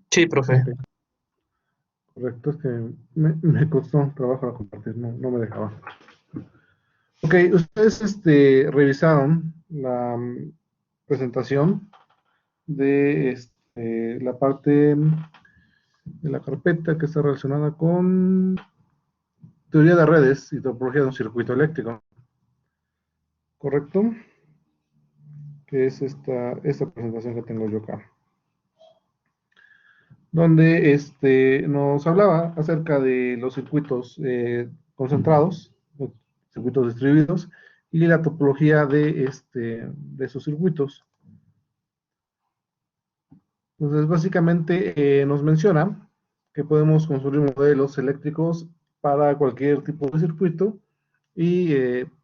Sí, profe. Ok, correcto, es que me costó trabajo a compartir, no me dejaba. Ok, ustedes revisaron la presentación de la parte de la carpeta que está relacionada con teoría de redes y topología de un circuito eléctrico, ¿correcto? Que es esta presentación que tengo yo acá, donde nos hablaba acerca de los circuitos concentrados, los circuitos distribuidos, y la topología de esos circuitos. Entonces, básicamente nos menciona que podemos construir modelos eléctricos para cualquier tipo de circuito y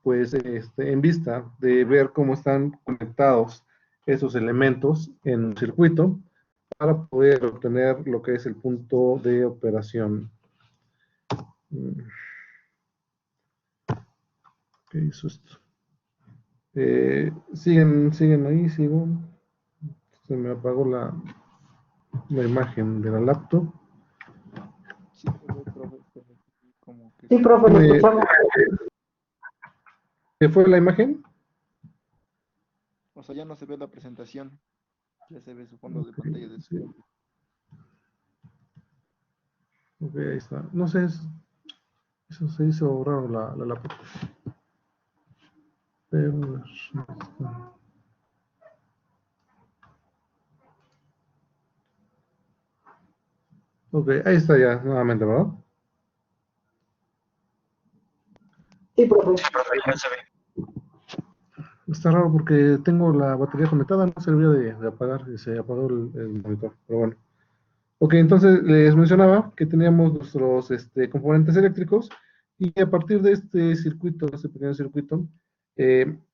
pues en vista de ver cómo están conectados esos elementos en un circuito para poder obtener lo que es el punto de operación. ¿Qué hizo esto? Siguen ahí, sigo. Se me apagó la imagen de la laptop. Sí, profe, pero como que Sí, profe, lo escuchamos. ¿Qué fue la imagen? o sea, ya no se ve la presentación, ya se ve su fondo de pantalla de su Sí, laptop. ok, ahí está. No sé, eso se hizo raro la laptop. Pero, ok, ahí está ya nuevamente, ¿verdad? Sí, profe. Ya se ve. Está raro porque tengo la batería conectada, no servía de apagar y se apagó el monitor, pero bueno. Ok, entonces les mencionaba que teníamos nuestros componentes eléctricos y a partir de este circuito, este pequeño circuito,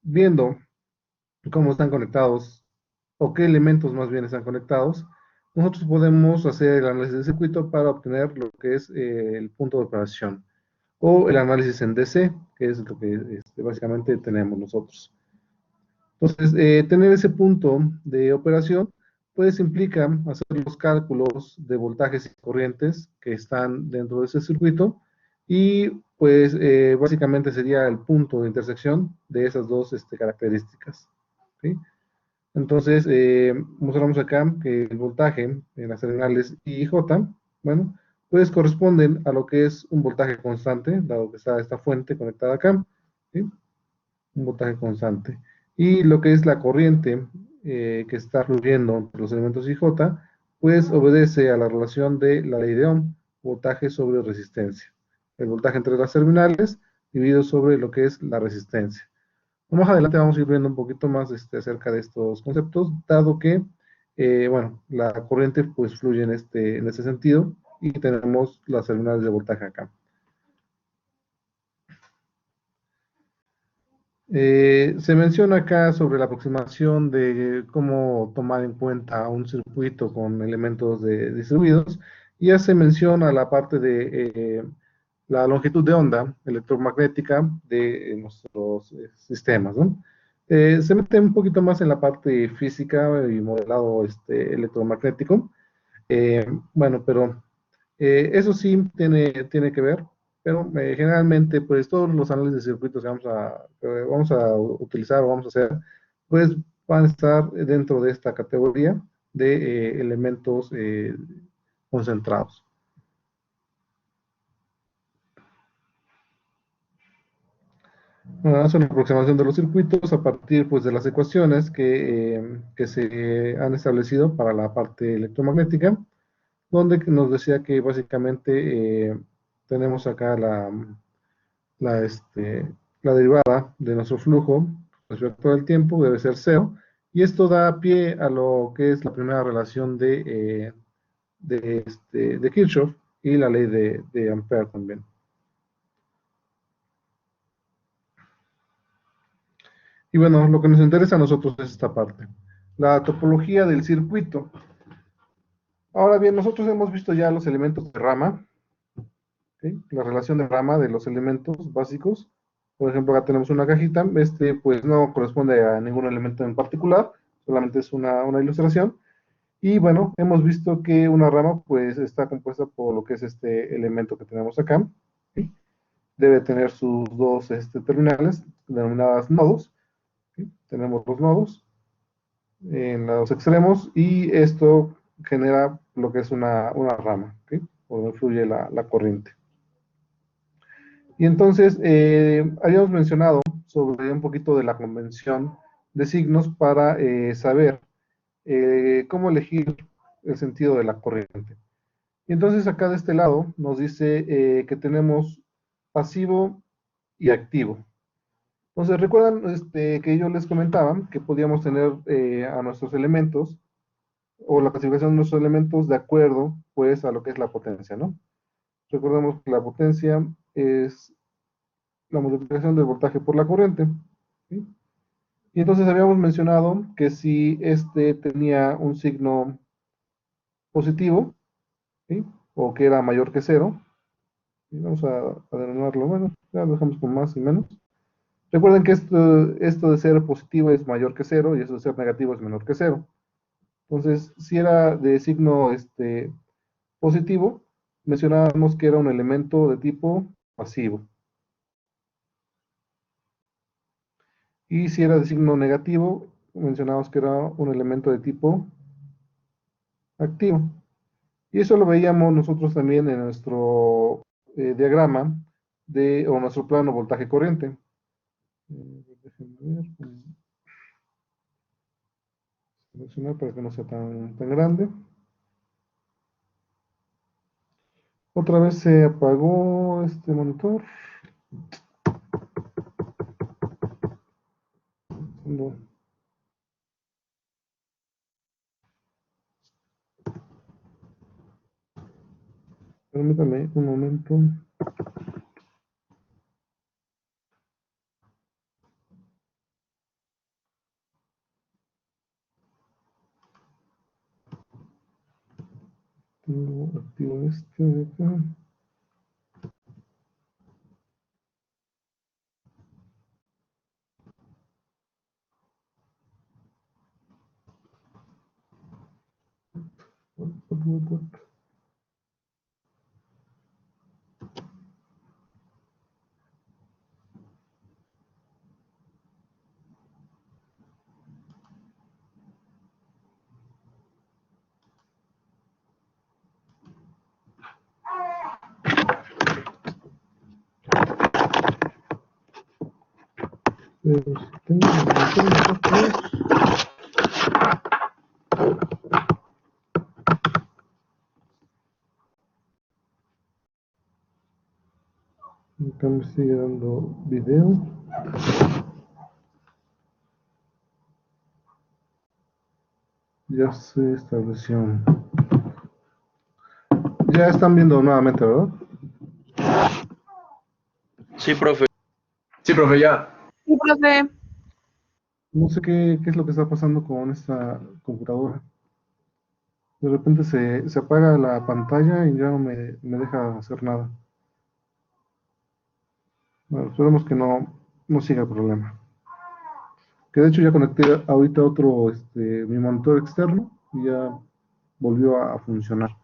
viendo cómo están conectados o qué elementos más bien están conectados, nosotros podemos hacer el análisis de circuito para obtener lo que es el punto de operación o el análisis en DC, que es lo que básicamente tenemos nosotros. Entonces, tener ese punto de operación, pues implica hacer los cálculos de voltajes y corrientes que están dentro de ese circuito y pues básicamente sería el punto de intersección de esas dos características. ¿Sí? Entonces, mostramos acá que el voltaje en las terminales I y J, bueno, pues corresponden a lo que es un voltaje constante, dado que está esta fuente conectada acá, ¿sí? Un voltaje constante. Y lo que es la corriente que está fluyendo entre los elementos IJ, pues obedece a la relación de la ley de Ohm, voltaje sobre resistencia. El voltaje entre las terminales dividido sobre lo que es la resistencia. Más adelante vamos a ir viendo un poquito más acerca de estos conceptos, dado que, bueno, la corriente pues fluye en este sentido y tenemos las terminales de voltaje acá. Se menciona acá sobre la aproximación de cómo tomar en cuenta un circuito con elementos distribuidos, y ya se menciona la parte de la longitud de onda electromagnética de nuestros sistemas, ¿no? Se mete un poquito más en la parte física y modelado electromagnético. Bueno, pero eso sí tiene que ver, pero generalmente, pues todos los análisis de circuitos que vamos a utilizar o vamos a hacer, pues van a estar dentro de esta categoría de elementos concentrados. Bueno, hace una aproximación de los circuitos a partir pues, de las ecuaciones que se han establecido para la parte electromagnética, donde nos decía que básicamente tenemos acá la, este, la derivada de nuestro flujo respecto al tiempo debe ser cero, y esto da pie a lo que es la primera relación de Kirchhoff y la ley de Ampère también. Y bueno, lo que nos interesa a nosotros es esta parte, la topología del circuito. Ahora bien, nosotros hemos visto ya los elementos de rama, ¿sí? La relación de rama de los elementos básicos. Por ejemplo, acá tenemos una cajita, pues no corresponde a ningún elemento en particular, solamente es una ilustración. Y bueno, hemos visto que una rama pues está compuesta por lo que es este elemento que tenemos acá. ¿Sí? Debe tener sus dos terminales denominadas nodos. ¿Sí? Tenemos los nodos en los extremos y esto genera lo que es una rama, ¿sí? Por donde fluye la corriente. Y entonces, habíamos mencionado sobre un poquito de la convención de signos para saber cómo elegir el sentido de la corriente. Y entonces acá de este lado nos dice que tenemos pasivo y activo. Entonces, recuerdan que yo les comentaba que podíamos tener a nuestros elementos o la clasificación de nuestros elementos de acuerdo pues a lo que es la potencia, ¿no? Recordemos que la potencia es la multiplicación del voltaje por la corriente. ¿Sí? Y entonces habíamos mencionado que si este tenía un signo positivo, ¿sí? O que era mayor que cero, y vamos a denominarlo, bueno, ya lo dejamos con más y menos. Recuerden que esto de ser positivo es mayor que cero y eso de ser negativo es menor que cero. Entonces, si era de signo positivo, mencionábamos que era un elemento de tipo pasivo. Y si era de signo negativo, mencionábamos que era un elemento de tipo activo. Y eso lo veíamos nosotros también en nuestro diagrama o nuestro plano voltaje-corriente. Déjenme ver, seleccionar para que no sea tan grande. Otra vez se apagó este monitor. No, permítame un momento. Tengo activo este de acá. Pero si tengo el monitor, acá me sigue dando video. Ya se estableció. Ya están viendo nuevamente, ¿verdad? Sí, profe. Sí, profe, ya. Sí, profe. No sé qué es lo que está pasando con esta computadora. De repente se apaga la pantalla y ya no me deja hacer nada. Bueno, esperemos que no siga el problema. Que de hecho ya conecté ahorita otro, mi monitor externo y ya volvió a funcionar.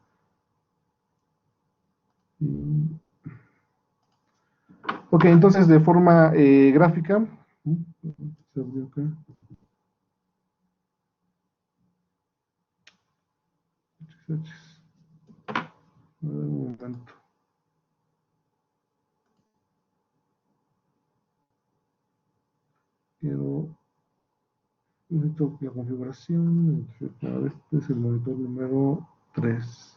Ok, entonces de forma gráfica, se abrió acá. Un momento. Necesito la configuración. Este es el monitor número 3.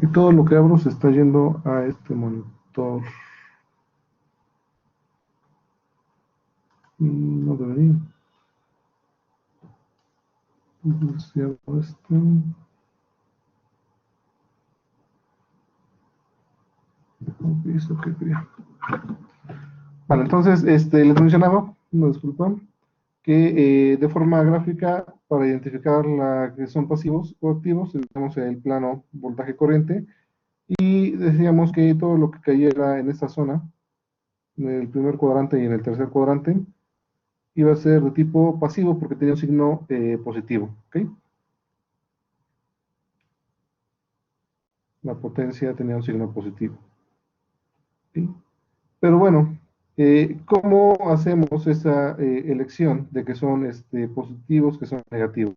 Y todo lo que abro se está yendo a este monitor. No debería. Entonces, si hago esto. Ok, eso que quería. Vale, entonces, les mencionaba, no disculpan, que de forma gráfica, para identificar la que son pasivos o activos, tenemos el plano voltaje corriente y decíamos que todo lo que cayera en esta zona, en el primer cuadrante y en el tercer cuadrante, iba a ser de tipo pasivo porque tenía un signo positivo, ¿ok? La potencia tenía un signo positivo, ¿sí? Pero bueno, ¿cómo hacemos esa elección de que son positivos, que son negativos?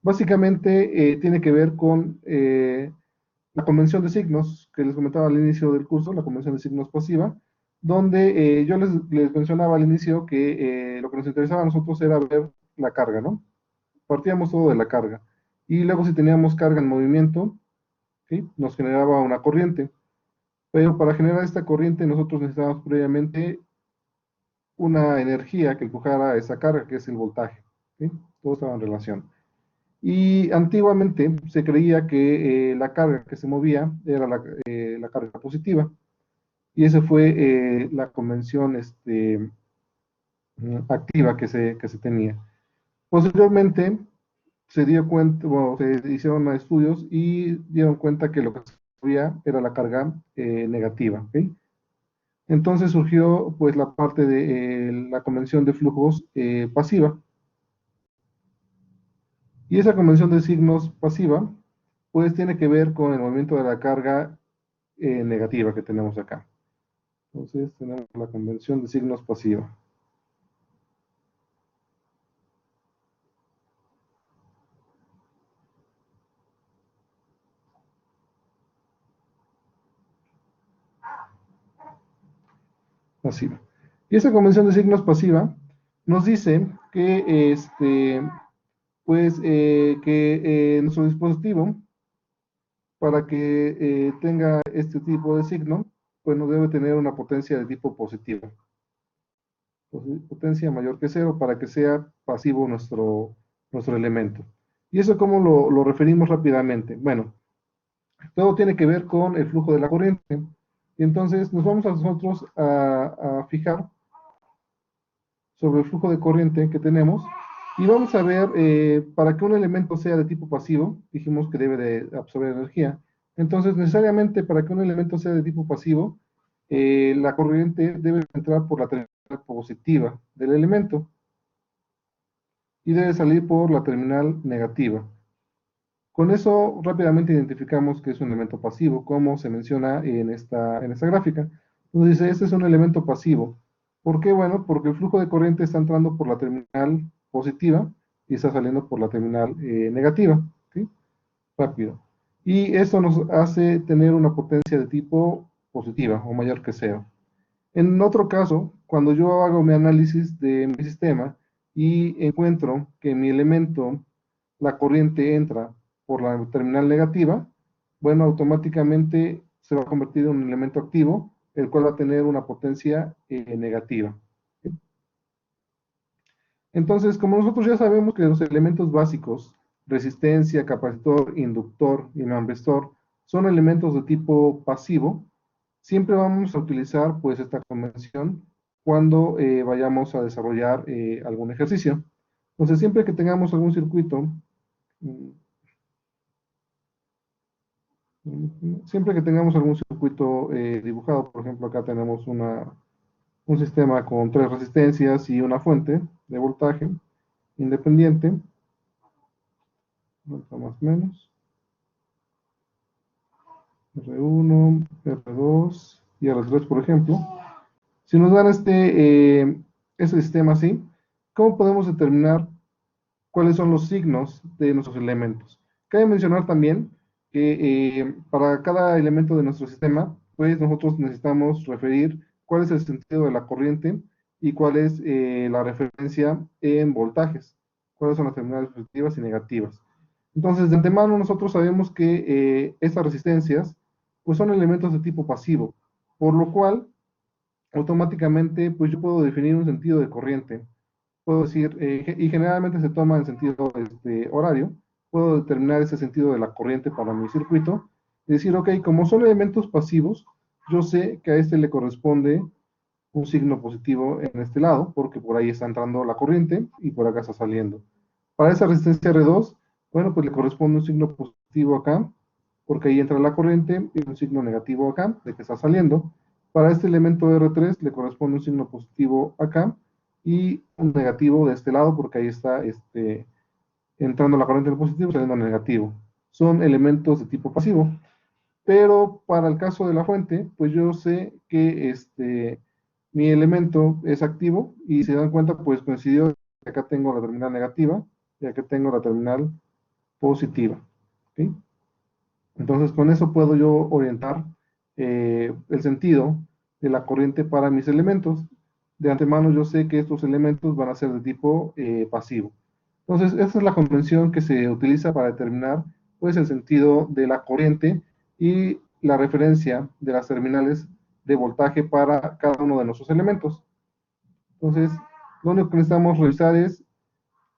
Básicamente tiene que ver con la convención de signos que les comentaba al inicio del curso, la convención de signos pasiva, donde yo les mencionaba al inicio que lo que nos interesaba a nosotros era ver la carga, ¿no? Partíamos todo de la carga. Y luego si teníamos carga en movimiento, ¿sí? Nos generaba una corriente. Pero para generar esta corriente nosotros necesitábamos previamente una energía que empujara esa carga, que es el voltaje, ¿sí? Todo estaba en relación. Y antiguamente se creía que la carga que se movía era la carga positiva. Y esa fue la convención activa que se tenía. Posteriormente se dio cuenta, bueno, se hicieron estudios y dieron cuenta que lo que se movía era la carga negativa, ¿ok? Entonces surgió pues la parte de la convención de flujos pasiva. Y esa convención de signos pasiva pues tiene que ver con el movimiento de la carga negativa que tenemos acá. Entonces tenemos la convención de signos pasiva. Pasiva. Y esa convención de signos pasiva nos dice que pues que nuestro dispositivo para que tenga este tipo de signo, pues no debe tener una potencia de tipo positivo. Potencia mayor que cero para que sea pasivo nuestro elemento. ¿Y eso cómo lo referimos rápidamente? Bueno, todo tiene que ver con el flujo de la corriente. Y entonces nos vamos a nosotros a fijar sobre el flujo de corriente que tenemos y vamos a ver, para que un elemento sea de tipo pasivo, dijimos que debe de absorber energía. Entonces, necesariamente para que un elemento sea de tipo pasivo, la corriente debe entrar por la terminal positiva del elemento y debe salir por la terminal negativa. Con eso rápidamente identificamos que es un elemento pasivo, como se menciona en esta gráfica. Nos dice, este es un elemento pasivo. ¿Por qué? Bueno, porque el flujo de corriente está entrando por la terminal positiva y está saliendo por la terminal negativa, ¿sí? Rápido. Y eso nos hace tener una potencia de tipo positiva o mayor que cero. En otro caso, cuando yo hago mi análisis de mi sistema y encuentro que mi elemento, la corriente entra por la terminal negativa, bueno, automáticamente se va a convertir en un elemento activo, el cual va a tener una potencia negativa. Entonces, como nosotros ya sabemos que los elementos básicos, resistencia, capacitor, inductor y memristor, son elementos de tipo pasivo, siempre vamos a utilizar pues esta convención cuando vayamos a desarrollar algún ejercicio. Entonces, siempre que tengamos algún circuito, siempre que tengamos algún circuito dibujado, por ejemplo, acá tenemos un sistema con 3 resistencias y una fuente de voltaje independiente, más o menos, R1, R2 y R3, por ejemplo. Si nos dan este sistema así, ¿cómo podemos determinar cuáles son los signos de nuestros elementos? Cabe mencionar también que para cada elemento de nuestro sistema, pues nosotros necesitamos referir cuál es el sentido de la corriente y cuál es la referencia en voltajes, cuáles son las terminales positivas y negativas. Entonces, de antemano nosotros sabemos que estas resistencias pues son elementos de tipo pasivo, por lo cual automáticamente pues yo puedo definir un sentido de corriente. Puedo decir, y generalmente se toma en sentido horario, puedo determinar ese sentido de la corriente para mi circuito y decir, ok, como son elementos pasivos, yo sé que a este le corresponde un signo positivo en este lado, porque por ahí está entrando la corriente y por acá está saliendo. Para esa resistencia R2, bueno, pues le corresponde un signo positivo acá, porque ahí entra la corriente, y un signo negativo acá, de que está saliendo. Para este elemento R3 le corresponde un signo positivo acá, y un negativo de este lado, porque ahí está entrando la corriente en positivo, saliendo en negativo. Son elementos de tipo pasivo. Pero para el caso de la fuente, pues yo sé que mi elemento es activo y si se dan cuenta, pues coincidió que acá tengo la terminal negativa y acá tengo la terminal positiva. ¿Okay? Entonces con eso puedo yo orientar el sentido de la corriente para mis elementos. De antemano yo sé que estos elementos van a ser de tipo pasivo. Entonces esta es la convención que se utiliza para determinar pues el sentido de la corriente y la referencia de las terminales de voltaje para cada uno de nuestros elementos. Entonces lo único que necesitamos revisar es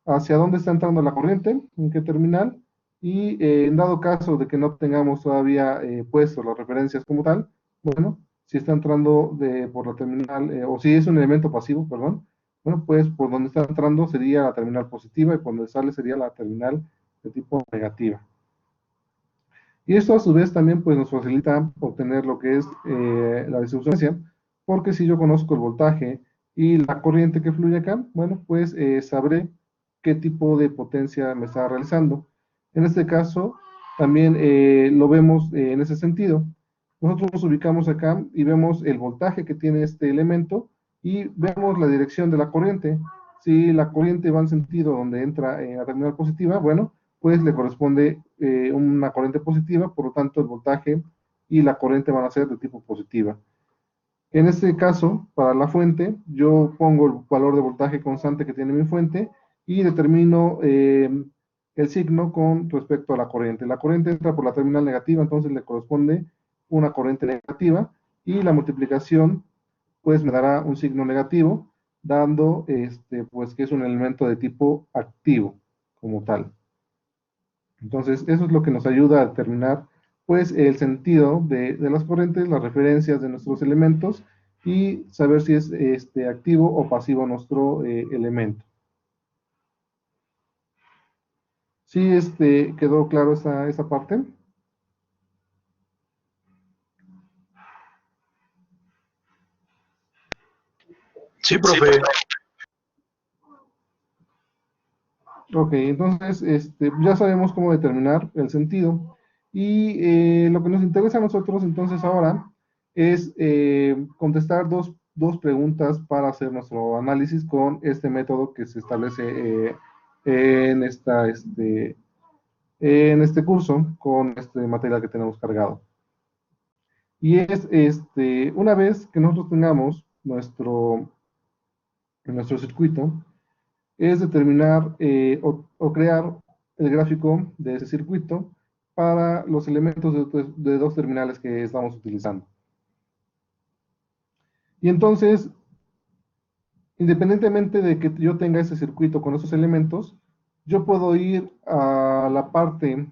hacia dónde está entrando la corriente, en qué terminal, y en dado caso de que no tengamos todavía puesto las referencias como tal, bueno, si está entrando por la terminal, o si es un elemento pasivo, perdón, bueno, pues por donde está entrando sería la terminal positiva y por donde sale sería la terminal de tipo negativa. Y esto a su vez también pues nos facilita obtener lo que es la distribución, porque si yo conozco el voltaje y la corriente que fluye acá, bueno, pues sabré qué tipo de potencia me está realizando. En este caso, también lo vemos en ese sentido. Nosotros nos ubicamos acá y vemos el voltaje que tiene este elemento y vemos la dirección de la corriente. Si la corriente va en sentido donde entra en la terminal positiva, bueno, pues le corresponde una corriente positiva, por lo tanto el voltaje y la corriente van a ser de tipo positiva. En este caso, para la fuente, yo pongo el valor de voltaje constante que tiene mi fuente y determino el signo con respecto a la corriente. La corriente entra por la terminal negativa, entonces le corresponde una corriente negativa y la multiplicación pues me dará un signo negativo, dando pues que es un elemento de tipo activo como tal. Entonces, eso es lo que nos ayuda a determinar pues el sentido de las corrientes, las referencias de nuestros elementos y saber si es activo o pasivo nuestro elemento. ¿Sí quedó claro esa parte? Sí, profe. Ok, entonces ya sabemos cómo determinar el sentido. Y lo que nos interesa a nosotros entonces ahora es contestar dos preguntas para hacer nuestro análisis con este método que se establece en, en este curso con este material que tenemos cargado. Y es, una vez que nosotros tengamos nuestro circuito, es determinar o crear el gráfico de ese circuito para los elementos de dos terminales que estamos utilizando. Y entonces, independientemente de que yo tenga ese circuito con esos elementos, yo puedo ir a la parte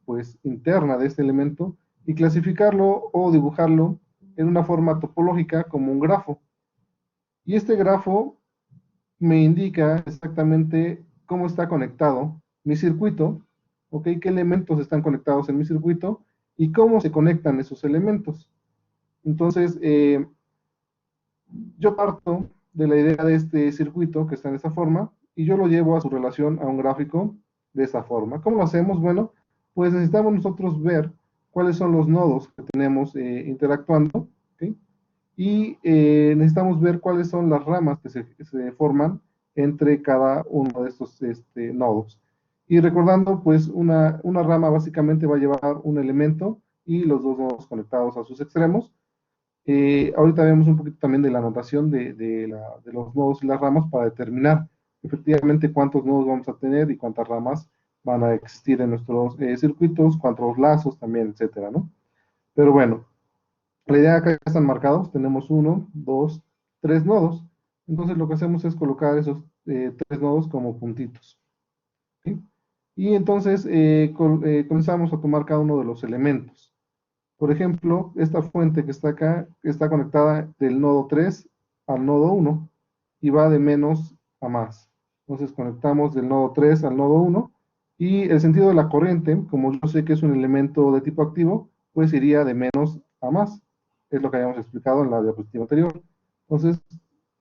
pues interna de este elemento y clasificarlo o dibujarlo en una forma topológica como un grafo. Y este grafo me indica exactamente cómo está conectado mi circuito, ¿ok? Qué elementos están conectados en mi circuito y cómo se conectan esos elementos. Entonces, yo parto de la idea de este circuito que está en esta forma y yo lo llevo a su relación a un gráfico de esta forma. ¿Cómo lo hacemos? Bueno, pues necesitamos nosotros ver cuáles son los nodos que tenemos interactuando, ¿okay? Y necesitamos ver cuáles son las ramas que se forman entre cada uno de estos nodos. Y recordando, pues una rama básicamente va a llevar un elemento y los dos nodos conectados a sus extremos. Ahorita vemos un poquito también de la notación de los nodos y las ramas para determinar efectivamente cuántos nodos vamos a tener y cuántas ramas van a existir en nuestros circuitos, cuántos lazos también, etcétera, ¿no? Pero bueno, La idea acá están marcados, tenemos uno, dos, tres nodos. Entonces lo que hacemos es colocar esos tres nodos como puntitos. ¿Sí? Y entonces comenzamos a tomar cada uno de los elementos. Por ejemplo, esta fuente que está acá está conectada del nodo 3 al nodo 1 y va de menos a más. Entonces conectamos del nodo 3 al nodo 1 y el sentido de la corriente, como yo sé que es un elemento de tipo activo, pues iría de menos a más. Es lo que habíamos explicado en la diapositiva anterior. Entonces,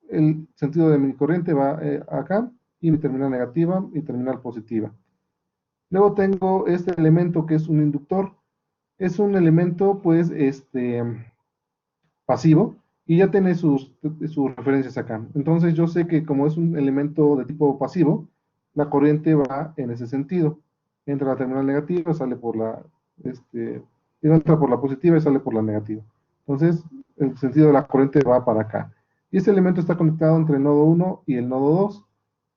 el sentido de mi corriente va acá y mi terminal negativa y terminal positiva. Luego tengo este elemento que es un inductor. Es un elemento, pues, pasivo y ya tiene sus referencias acá. Entonces yo sé que como es un elemento de tipo pasivo, la corriente va en ese sentido. Entra a la terminal negativa, sale por la, entra por la positiva y sale por la negativa. Entonces, el sentido de la corriente va para acá. Y este elemento está conectado entre el nodo 1 y el nodo 2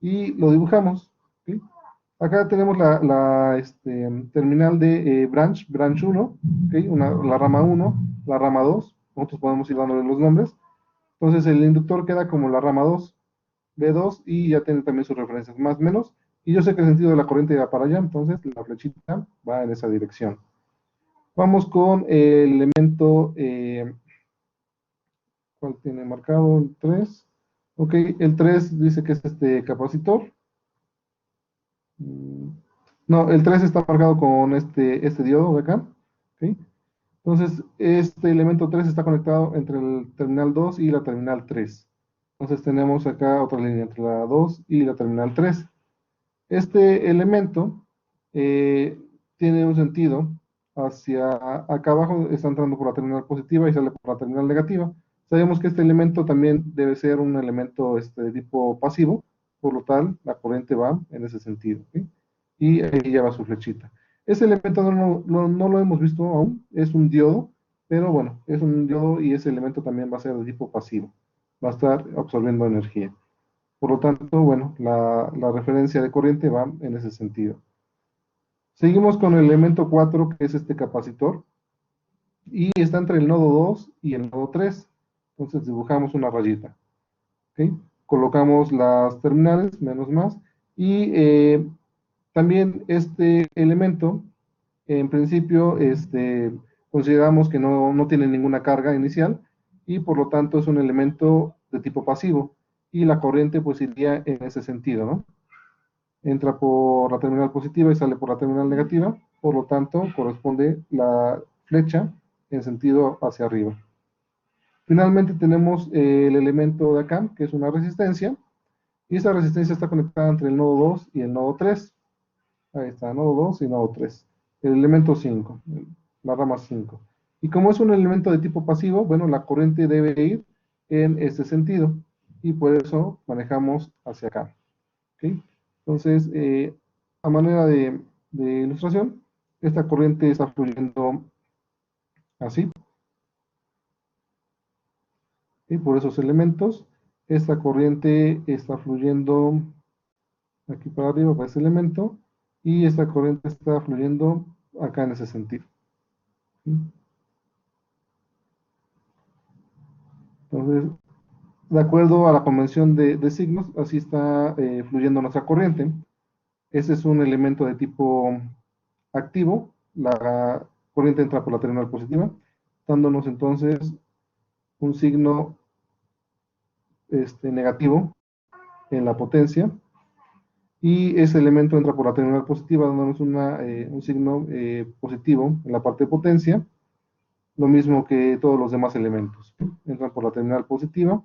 y lo dibujamos. ¿Sí? Acá tenemos terminal de branch 1, ¿okay? La rama 1, la rama 2, nosotros podemos ir dándole los nombres. Entonces el inductor queda como la rama 2, B2, y ya tiene también sus referencias más menos. Y yo sé que el sentido de la corriente va para allá, entonces la flechita va en esa dirección. Vamos con el elemento, ¿cuál tiene marcado? El 3. Ok, el 3 dice que es este capacitor. No, el 3 está marcado con este diodo de acá. ¿Ok? Entonces, este elemento 3 está conectado entre el terminal 2 y la terminal 3. Entonces, tenemos acá otra línea entre la 2 y la terminal 3. Este elemento eh, tiene un sentido hacia acá abajo, está entrando por la terminal positiva y sale por la terminal negativa. Sabemos que este elemento también debe ser un elemento de tipo pasivo, por lo tal, la corriente va en ese sentido. ¿Sí? Y ahí lleva su flechita. Ese elemento no lo hemos visto aún, es un diodo, pero bueno, es un diodo y ese elemento también va a ser de tipo pasivo, va a estar absorbiendo energía. Por lo tanto, bueno, la referencia de corriente va en ese sentido. Seguimos con el elemento 4, que es este capacitor, y está entre el nodo 2 y el nodo 3. Entonces dibujamos una rayita. ¿Okay? Colocamos las terminales, menos más, y también este elemento, en principio, consideramos que no tiene ninguna carga inicial, y por lo tanto es un elemento de tipo pasivo, y la corriente pues iría en ese sentido, ¿no? Entra por la terminal positiva y sale por la terminal negativa, por lo tanto corresponde la flecha en sentido hacia arriba. Finalmente tenemos el elemento de acá, que es una resistencia, y esa resistencia está conectada entre el nodo 2 y el nodo 3. Ahí está, nodo 2 y nodo 3. El elemento 5, la rama 5. Y como es un elemento de tipo pasivo, bueno, la corriente debe ir en este sentido, y por eso manejamos hacia acá. ¿Okay? Entonces, a manera de ilustración, esta corriente está fluyendo así, y por esos elementos, esta corriente está fluyendo aquí para arriba, para ese elemento, y esta corriente está fluyendo acá en ese sentido. ¿Sí? Entonces, de acuerdo a la convención de signos, así está fluyendo nuestra corriente. Ese es un elemento de tipo activo, la corriente entra por la terminal positiva, dándonos entonces un signo negativo en la potencia, y ese elemento entra por la terminal positiva, dándonos un signo positivo en la parte de potencia, lo mismo que todos los demás elementos. Entran por la terminal positiva,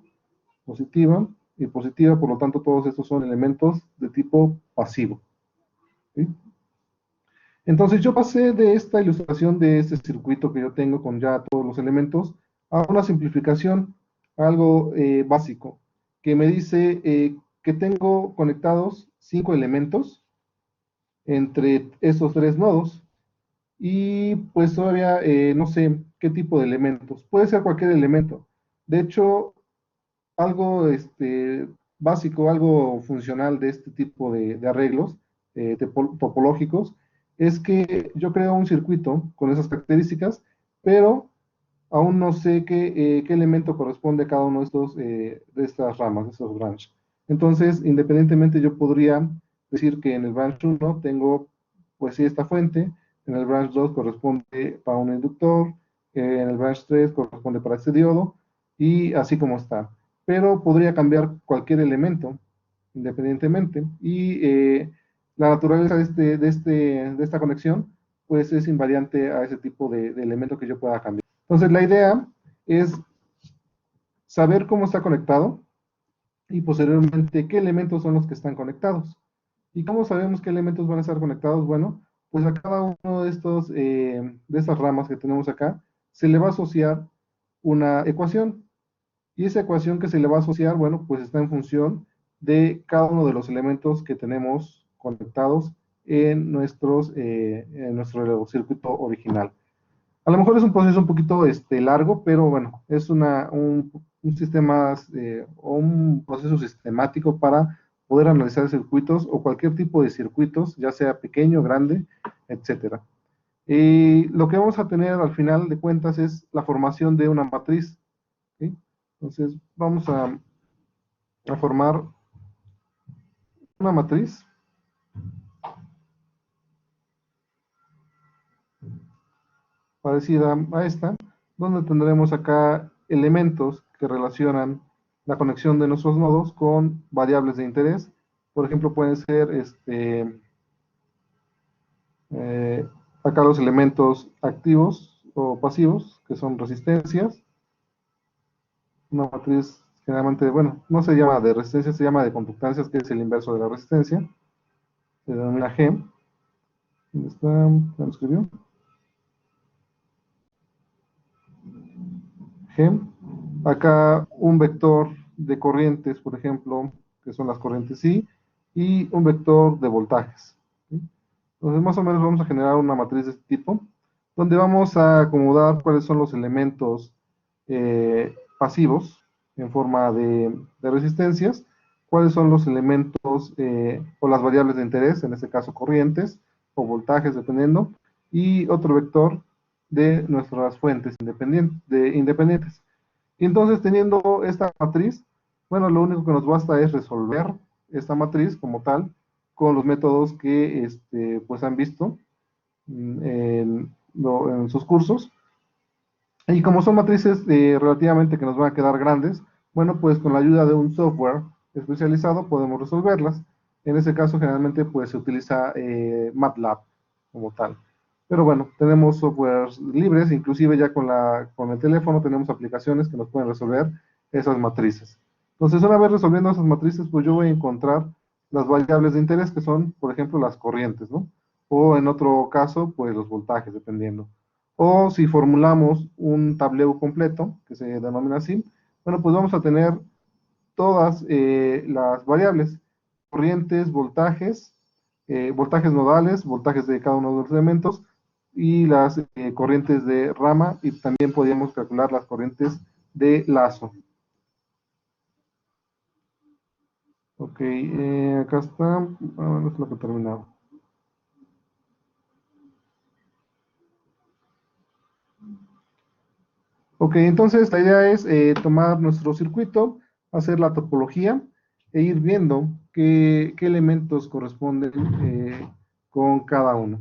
positiva y positiva, por lo tanto todos estos son elementos de tipo pasivo. ¿Sí? Entonces yo pasé de esta ilustración de este circuito que yo tengo con ya todos los elementos a una simplificación, algo básico, que me dice que tengo conectados 5 elementos entre estos 3 nodos, y pues todavía no sé qué tipo de elementos. Puede ser cualquier elemento. De hecho, algo básico, algo funcional de este tipo de arreglos topológicos, es que yo creo un circuito con esas características, pero aún no sé qué elemento corresponde a cada uno de de estas ramas, de estos branches. Entonces, independientemente, yo podría decir que en el branch 1 tengo, pues sí, esta fuente, en el branch 2 corresponde para un inductor, en el branch 3 corresponde para este diodo, y así como está. Pero podría cambiar cualquier elemento, independientemente, y la naturaleza de esta conexión, pues es invariante a ese tipo de elemento que yo pueda cambiar. Entonces, la idea es saber cómo está conectado y posteriormente qué elementos son los que están conectados. ¿Y cómo sabemos qué elementos van a estar conectados? Bueno, pues a cada uno de estas ramas que tenemos acá, se le va a asociar una ecuación. Y esa ecuación que se le va a asociar, bueno, pues está en función de cada uno de los elementos que tenemos conectados en nuestro circuito original. A lo mejor es un proceso un poquito largo, pero bueno, es un sistema o un proceso sistemático para poder analizar circuitos o cualquier tipo de circuitos, ya sea pequeño, grande, etcétera. Y lo que vamos a tener al final de cuentas es la formación de una matriz. ¿Sí? Entonces, vamos a formar una matriz parecida a esta, donde tendremos acá elementos que relacionan la conexión de nuestros nodos con variables de interés. Por ejemplo, pueden ser eh, acá los elementos activos o pasivos, que son resistencias. Una matriz generalmente, bueno, no se llama de resistencia, se llama de conductancias, que es el inverso de la resistencia. Se denomina G. ¿Dónde está? ¿Ya lo escribió? G. Acá un vector de corrientes, por ejemplo, que son las corrientes I, y un vector de voltajes. ¿Sí? Entonces, más o menos vamos a generar una matriz de este tipo, donde vamos a acomodar cuáles son los elementos pasivos en forma de resistencias, cuáles son los elementos o las variables de interés, en este caso corrientes o voltajes, dependiendo, y otro vector de nuestras fuentes independientes. Y entonces, teniendo esta matriz, bueno, lo único que nos basta es resolver esta matriz como tal con los métodos que pues han visto en sus cursos. Y como son matrices relativamente que nos van a quedar grandes, bueno, pues con la ayuda de un software especializado podemos resolverlas. En ese caso, generalmente, pues se utiliza MATLAB como tal. Pero bueno, tenemos softwares libres, inclusive ya con el teléfono tenemos aplicaciones que nos pueden resolver esas matrices. Entonces, una vez resolviendo esas matrices, pues yo voy a encontrar las variables de interés, que son, por ejemplo, las corrientes, ¿no? O en otro caso, pues los voltajes, dependiendo. O si formulamos un tablero completo, que se denomina así, bueno, pues vamos a tener todas las variables, corrientes, voltajes, voltajes nodales, voltajes de cada uno de los elementos, y las corrientes de rama, y también podríamos calcular las corrientes de lazo. Ok, acá está, no es lo que he terminado. Ok, entonces la idea es tomar nuestro circuito, hacer la topología e ir viendo qué elementos corresponden con cada uno.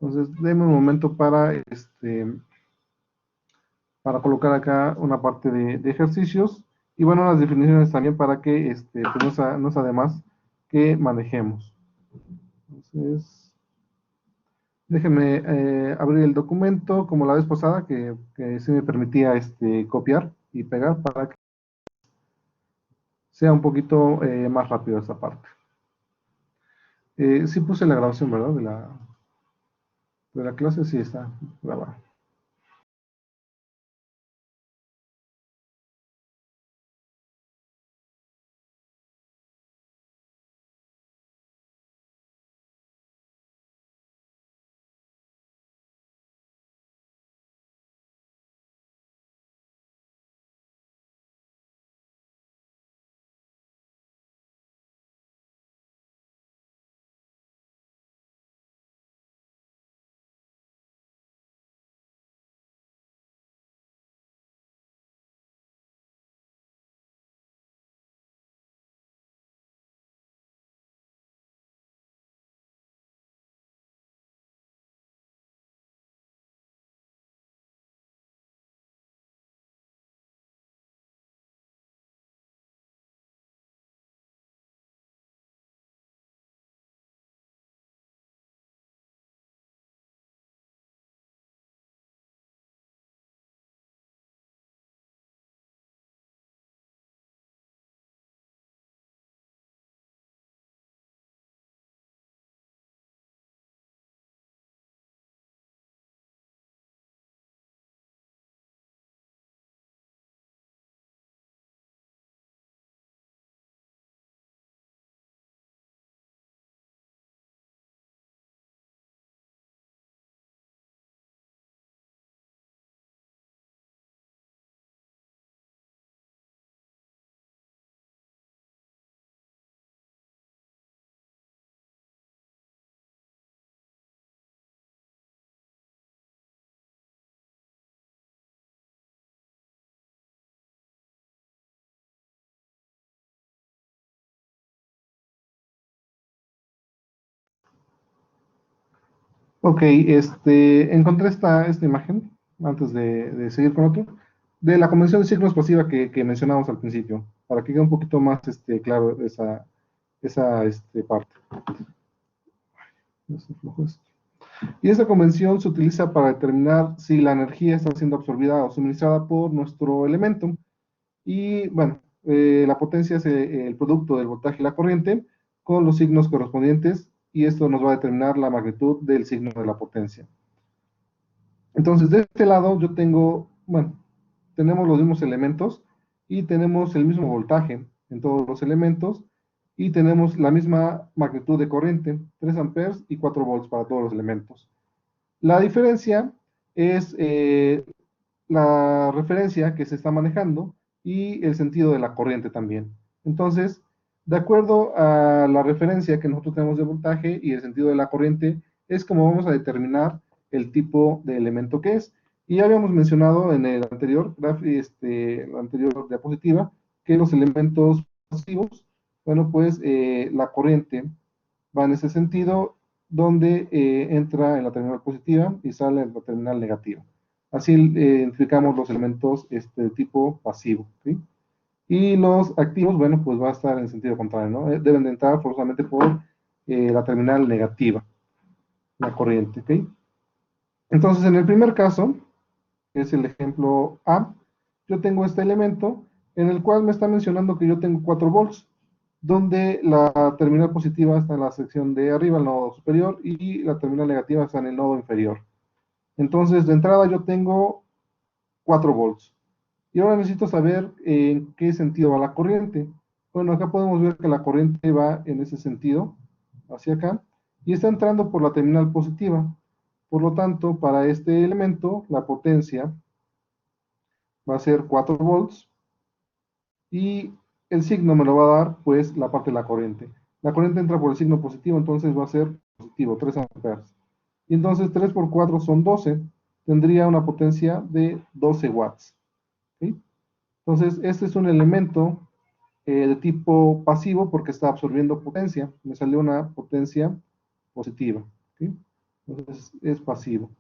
Entonces, denme un momento para colocar acá una parte de ejercicios y bueno, las definiciones también para que pues no es además que manejemos. Entonces, déjenme abrir el documento como la vez pasada que sí me permitía copiar y pegar para que sea un poquito más rápido esta parte. Sí puse la grabación, ¿verdad? De la clase, sí está grabada. Ok, encontré esta imagen, antes de seguir con otro, de la convención de signos pasiva que mencionamos al principio, para que quede un poquito más claro esa parte. Y esta convención se utiliza para determinar si la energía está siendo absorbida o suministrada por nuestro elemento. Y bueno, la potencia es el producto del voltaje y la corriente con los signos correspondientes, y esto nos va a determinar la magnitud del signo de la potencia. Entonces, de este lado yo tengo, bueno, tenemos los mismos elementos y tenemos el mismo voltaje en todos los elementos y tenemos la misma magnitud de corriente, 3 amperes y 4 volts para todos los elementos. La diferencia es la referencia que se está manejando y el sentido de la corriente también. Entonces, de acuerdo a la referencia que nosotros tenemos de voltaje y el sentido de la corriente, es como vamos a determinar el tipo de elemento que es. Y ya habíamos mencionado en el anterior, la anterior diapositiva, que los elementos pasivos, bueno, pues la corriente va en ese sentido, donde entra en la terminal positiva y sale en la terminal negativa. Así identificamos los elementos de tipo pasivo, ¿sí? Y los activos, bueno, pues va a estar en sentido contrario, ¿no? Deben de entrar forzosamente por la terminal negativa, la corriente, ¿ok? Entonces, en el primer caso, que es el ejemplo A, yo tengo este elemento en el cual me está mencionando que yo tengo 4 volts, donde la terminal positiva está en la sección de arriba, el nodo superior, y la terminal negativa está en el nodo inferior. Entonces, de entrada yo tengo 4 volts. Y ahora necesito saber en qué sentido va la corriente. Bueno, acá podemos ver que la corriente va en ese sentido, hacia acá, y está entrando por la terminal positiva. Por lo tanto, para este elemento, la potencia va a ser 4 volts, y el signo me lo va a dar, pues, la parte de la corriente. La corriente entra por el signo positivo, entonces va a ser positivo, 3 amperes. Y entonces 3 por 4 son 12, tendría una potencia de 12 watts. ¿Sí? Entonces, este es un elemento de tipo pasivo porque está absorbiendo potencia. Me salió una potencia positiva. ¿Sí? Entonces, es pasivo.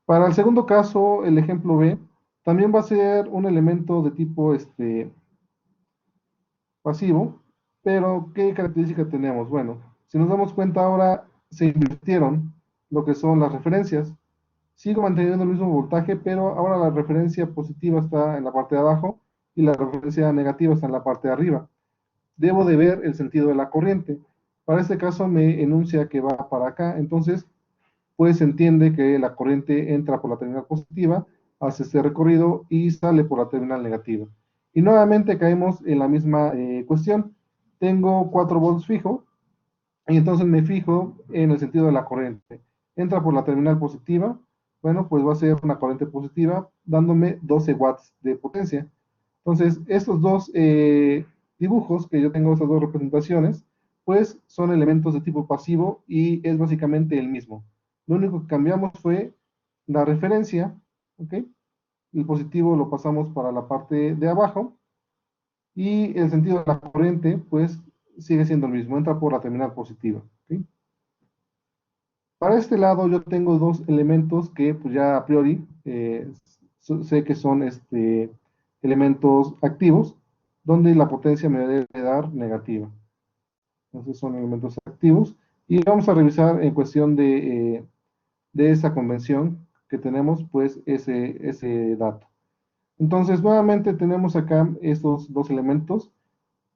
Para el segundo caso, el ejemplo B, también va a ser un elemento de tipo pasivo, pero ¿qué característica tenemos? Bueno, si nos damos cuenta ahora, se invirtieron lo que son las referencias. Sigo manteniendo el mismo voltaje, pero ahora la referencia positiva está en la parte de abajo y la referencia negativa está en la parte de arriba. Debo de ver el sentido de la corriente. Para este caso me enuncia que va para acá, entonces pues se entiende que la corriente entra por la terminal positiva, hace este recorrido y sale por la terminal negativa. Y nuevamente caemos en la misma cuestión. Tengo 4 volts fijo y entonces me fijo en el sentido de la corriente. Entra por la terminal positiva, bueno, pues va a ser una corriente positiva dándome 12 watts de potencia. Entonces, estos dos dibujos que yo tengo, estas dos representaciones, pues son elementos de tipo pasivo y es básicamente el mismo. Lo único que cambiamos fue la referencia, ¿ok? El positivo lo pasamos para la parte de abajo y el sentido de la corriente, pues sigue siendo el mismo, entra por la terminal positiva, ¿ok? Para este lado yo tengo dos elementos que pues ya a priori sé que son elementos activos, donde la potencia me debe dar negativa. Entonces son elementos activos. Y vamos a revisar en cuestión de esa convención que tenemos, pues ese dato. Entonces nuevamente tenemos acá estos dos elementos,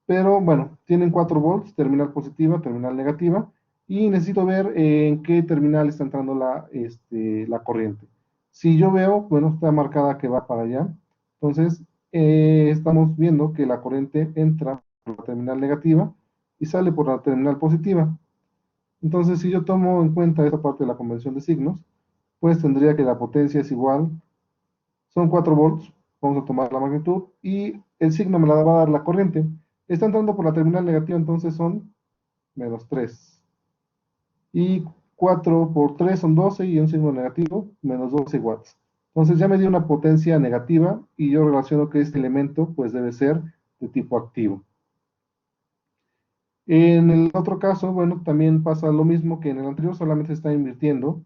pero bueno, tienen 4 volts, terminal positiva, terminal negativa, y necesito ver en qué terminal está entrando la corriente. Si yo veo, bueno, está marcada que va para allá, entonces estamos viendo que la corriente entra por la terminal negativa y sale por la terminal positiva. Entonces, si yo tomo en cuenta esta parte de la convención de signos, pues tendría que la potencia es igual, son 4 volts, vamos a tomar la magnitud, y el signo me la va a dar la corriente. Está entrando por la terminal negativa, entonces son menos 3. Y 4 por 3 son 12 y un signo negativo, menos 12 watts. Entonces ya me dio una potencia negativa y yo relaciono que este elemento pues debe ser de tipo activo. En el otro caso, bueno, también pasa lo mismo que en el anterior, solamente se está invirtiendo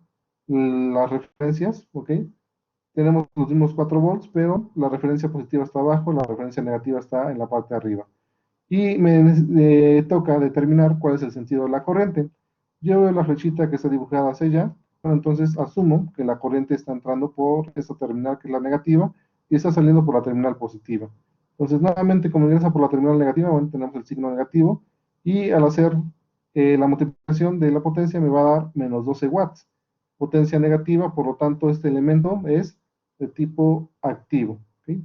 las referencias, ¿ok? Tenemos los mismos 4 volts, pero la referencia positiva está abajo, la referencia negativa está en la parte de arriba. Y me toca determinar cuál es el sentido de la corriente. Yo veo la flechita que está dibujada hacia allá, bueno, entonces asumo que la corriente está entrando por esta terminal que es la negativa y está saliendo por la terminal positiva. Entonces, nuevamente, como ingresa por la terminal negativa, bueno, tenemos el signo negativo y al hacer la multiplicación de la potencia me va a dar menos 12 watts. Potencia negativa, por lo tanto, este elemento es de tipo activo. ¿Ok?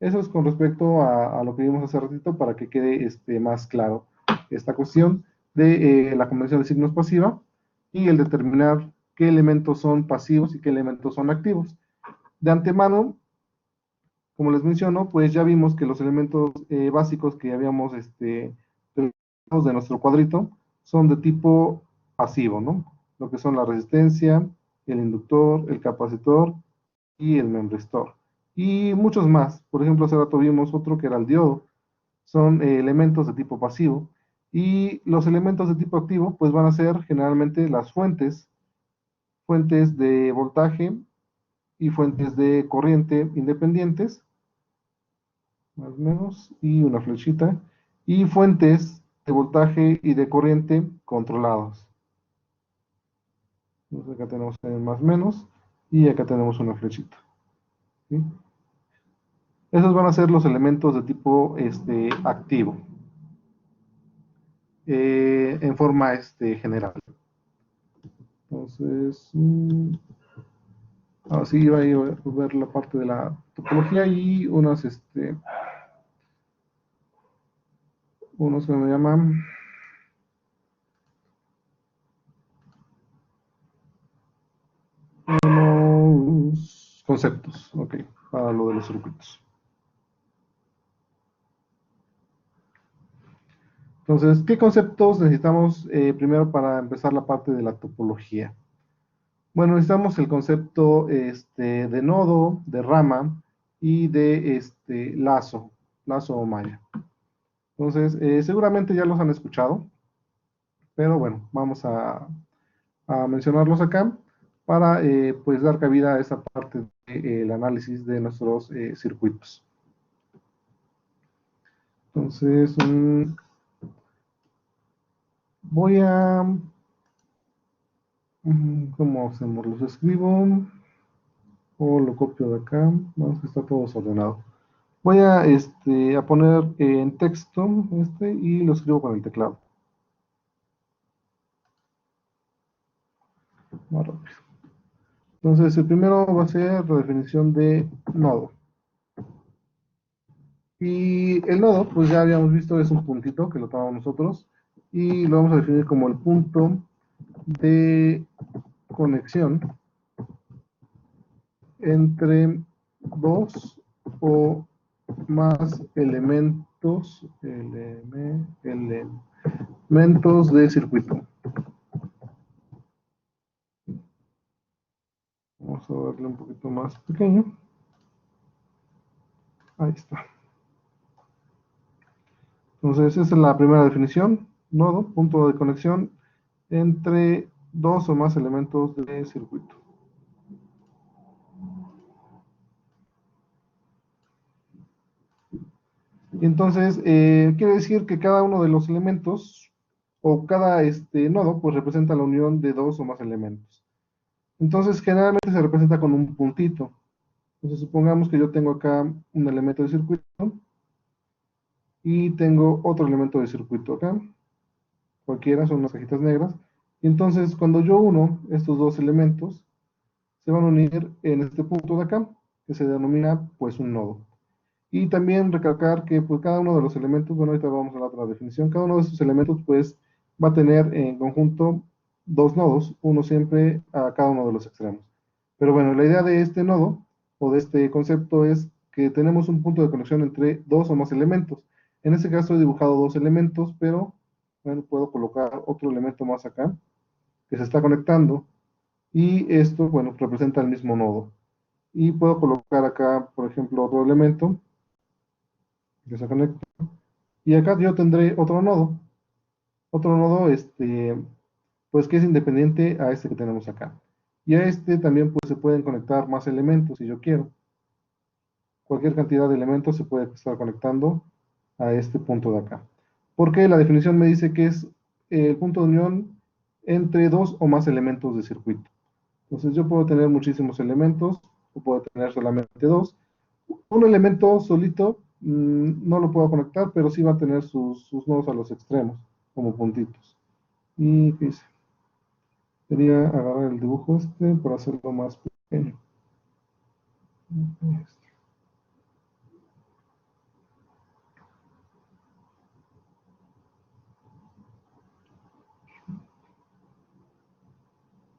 Eso es con respecto a lo que vimos hace ratito para que quede más claro esta cuestión de la convención de signos pasiva y el determinar qué elementos son pasivos y qué elementos son activos. De antemano, como les menciono, pues ya vimos que los elementos básicos que habíamos de nuestro cuadrito son de tipo pasivo, ¿no? Lo que son la resistencia, el inductor, el capacitor y el memristor. Y muchos más. Por ejemplo, hace rato vimos otro que era el diodo. Son elementos de tipo pasivo. Y los elementos de tipo activo, pues van a ser generalmente las fuentes de voltaje y fuentes de corriente independientes, más o menos, y una flechita, y fuentes de voltaje y de corriente controlados. Entonces acá tenemos más o menos, y acá tenemos una flechita. ¿Sí? Esos van a ser los elementos de tipo activo, en forma general. Entonces, así va a ver la parte de la topología y unos que me llaman unos conceptos, ok, para lo de los circuitos. Entonces, ¿qué conceptos necesitamos primero para empezar la parte de la topología? Bueno, necesitamos el concepto de nodo, de rama y de lazo o malla. Entonces, seguramente ya los han escuchado, pero bueno, vamos a mencionarlos acá para pues dar cabida a esa parte del análisis de nuestros circuitos. Entonces, voy a... ¿Cómo hacemos? ¿Los escribo o lo copio de acá? Vamos, que está todo desordenado. Voy a poner en texto y lo escribo con el teclado. Más rápido. Entonces, el primero va a ser la definición de nodo. Y el nodo, pues ya habíamos visto, es un puntito que lo tomamos nosotros y lo vamos a definir como el punto de conexión entre dos o más elementos de circuito. Vamos a darle un poquito más pequeño. Ahí está. Entonces, esa es la primera definición. Nodo, punto de conexión entre dos o más elementos de circuito. Y entonces, quiere decir que cada uno de los elementos o cada nodo, pues representa la unión de dos o más elementos. Entonces, generalmente se representa con un puntito. Entonces, supongamos que yo tengo acá un elemento de circuito y tengo otro elemento de circuito acá. Cualquiera, son unas cajitas negras. Y entonces, cuando yo uno estos dos elementos, se van a unir en este punto de acá, que se denomina pues un nodo. Y también recalcar que pues cada uno de los elementos, bueno, ahorita vamos a la otra definición, cada uno de estos elementos pues va a tener en conjunto dos nodos, uno siempre a cada uno de los extremos. Pero bueno, la idea de este nodo o de este concepto es que tenemos un punto de conexión entre dos o más elementos. En este caso he dibujado dos elementos, pero bueno, puedo colocar otro elemento más acá que se está conectando y esto, bueno, representa el mismo nodo. Y puedo colocar acá, por ejemplo, otro elemento que se conecta. Y acá yo tendré otro nodo. otro nodo, pues que es independiente a este que tenemos acá. Y a este también pues se pueden conectar más elementos si yo quiero. Cualquier cantidad de elementos se puede estar conectando a este punto de acá. Porque la definición me dice que es el punto de unión entre dos o más elementos de circuito. Entonces yo puedo tener muchísimos elementos, o puedo tener solamente dos. Un elemento solito no lo puedo conectar, pero sí va a tener sus nodos a los extremos, como puntitos. ¿Y qué hice? Quería agarrar el dibujo para hacerlo más pequeño.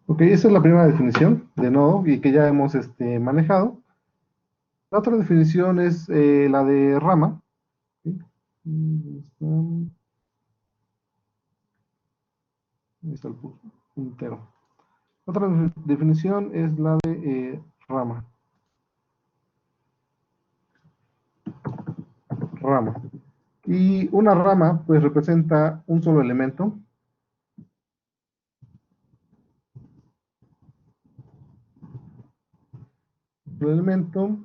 Ok, esa es la primera definición de nodo y que ya hemos manejado. La otra definición es la de rama. ¿Sí? Ahí está el puntero. Otra definición es la de rama. Rama. Y una rama, pues, representa un solo elemento. El elemento,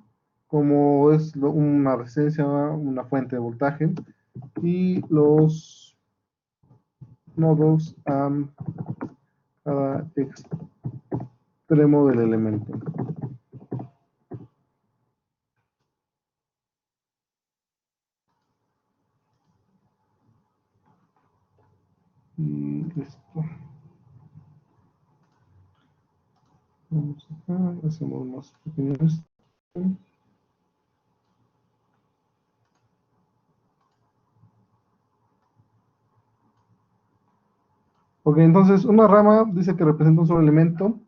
como es una resistencia, una fuente de voltaje, y los nodos a cada extremo del elemento. Y esto. Vamos acá, hacemos más pequeño esto. Ok, entonces una rama dice que representa un solo elemento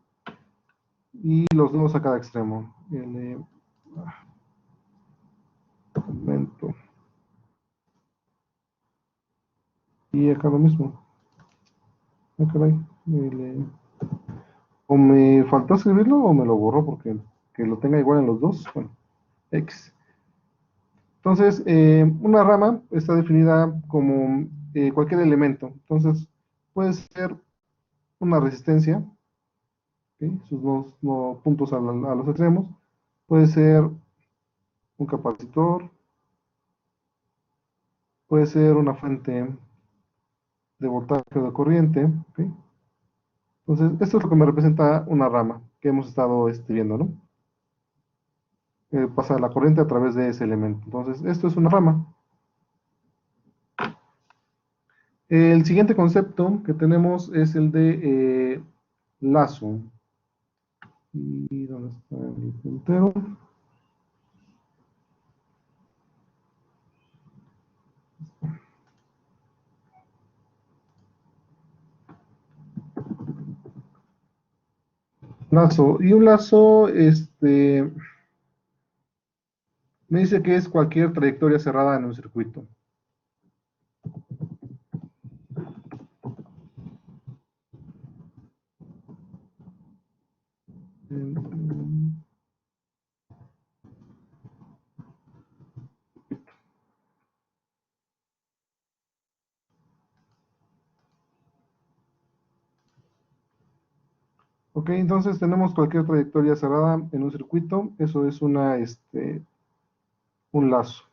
y los nodos a cada extremo. Elemento. Y acá lo mismo. Ah, caray. O me faltó escribirlo o me lo borró porque que lo tenga igual en los dos. Bueno, X. Entonces, una rama está definida como cualquier elemento. Entonces, puede ser una resistencia, ¿ok? Sus dos puntos a los extremos. Puede ser un capacitor. Puede ser una fuente de voltaje o de corriente, ¿ok? Entonces, esto es lo que me representa una rama que hemos estado viendo, ¿no? Pasa la corriente a través de ese elemento. Entonces, esto es una rama. El siguiente concepto que tenemos es el de lazo. ¿Y dónde está el puntero? Lazo. Y un lazo, me dice que es cualquier trayectoria cerrada en un circuito. Ok, entonces tenemos cualquier trayectoria cerrada en un circuito. Eso es un lazo.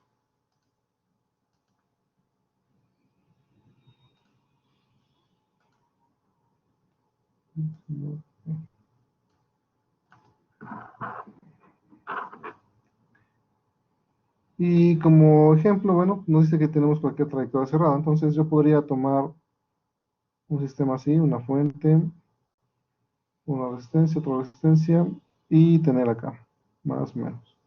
Y como ejemplo, bueno, nos dice que tenemos cualquier trayectoria cerrada. Entonces yo podría tomar un sistema así, una fuente, una resistencia, otra resistencia, y tener acá, más o menos.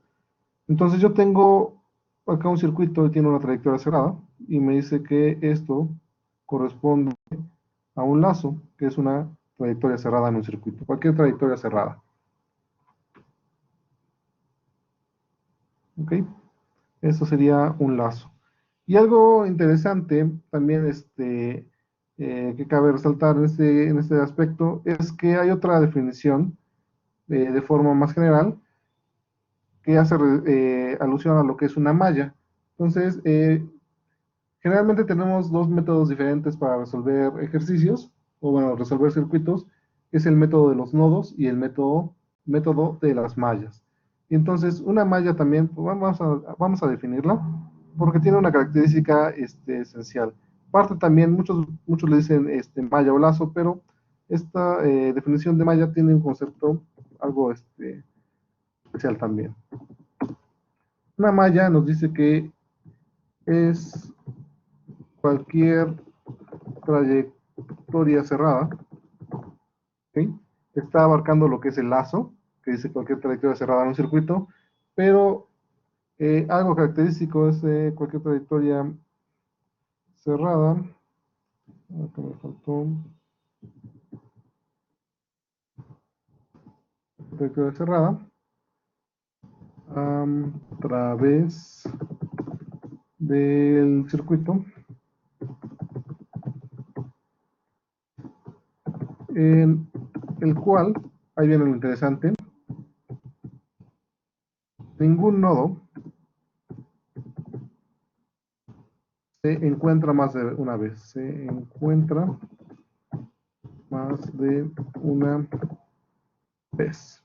Entonces yo tengo acá un circuito y tiene una trayectoria cerrada, y me dice que esto corresponde a un lazo, que es una trayectoria cerrada en un circuito, cualquier trayectoria cerrada. ¿Ok? Eso sería un lazo. Y algo interesante también que cabe resaltar en este aspecto es que hay otra definición de forma más general que hace alusión a lo que es una malla. Entonces, Generalmente tenemos dos métodos diferentes para resolver ejercicios, o bueno, resolver circuitos, es el método de los nodos y el método de las mallas. Y entonces, una malla también, pues, vamos a definirla, porque tiene una característica esencial. Parte también, muchos le dicen malla o lazo, pero esta definición de malla tiene un concepto algo especial también. Una malla nos dice que es cualquier trayectoria cerrada, ¿ok? Está abarcando lo que es el lazo, que dice cualquier trayectoria cerrada en un circuito, pero algo característico es cualquier trayectoria cerrada. Acá me faltó. Trayectoria cerrada a través del circuito en el cual, ahí viene lo interesante, ningún nodo se encuentra más de una vez, se encuentra más de una vez.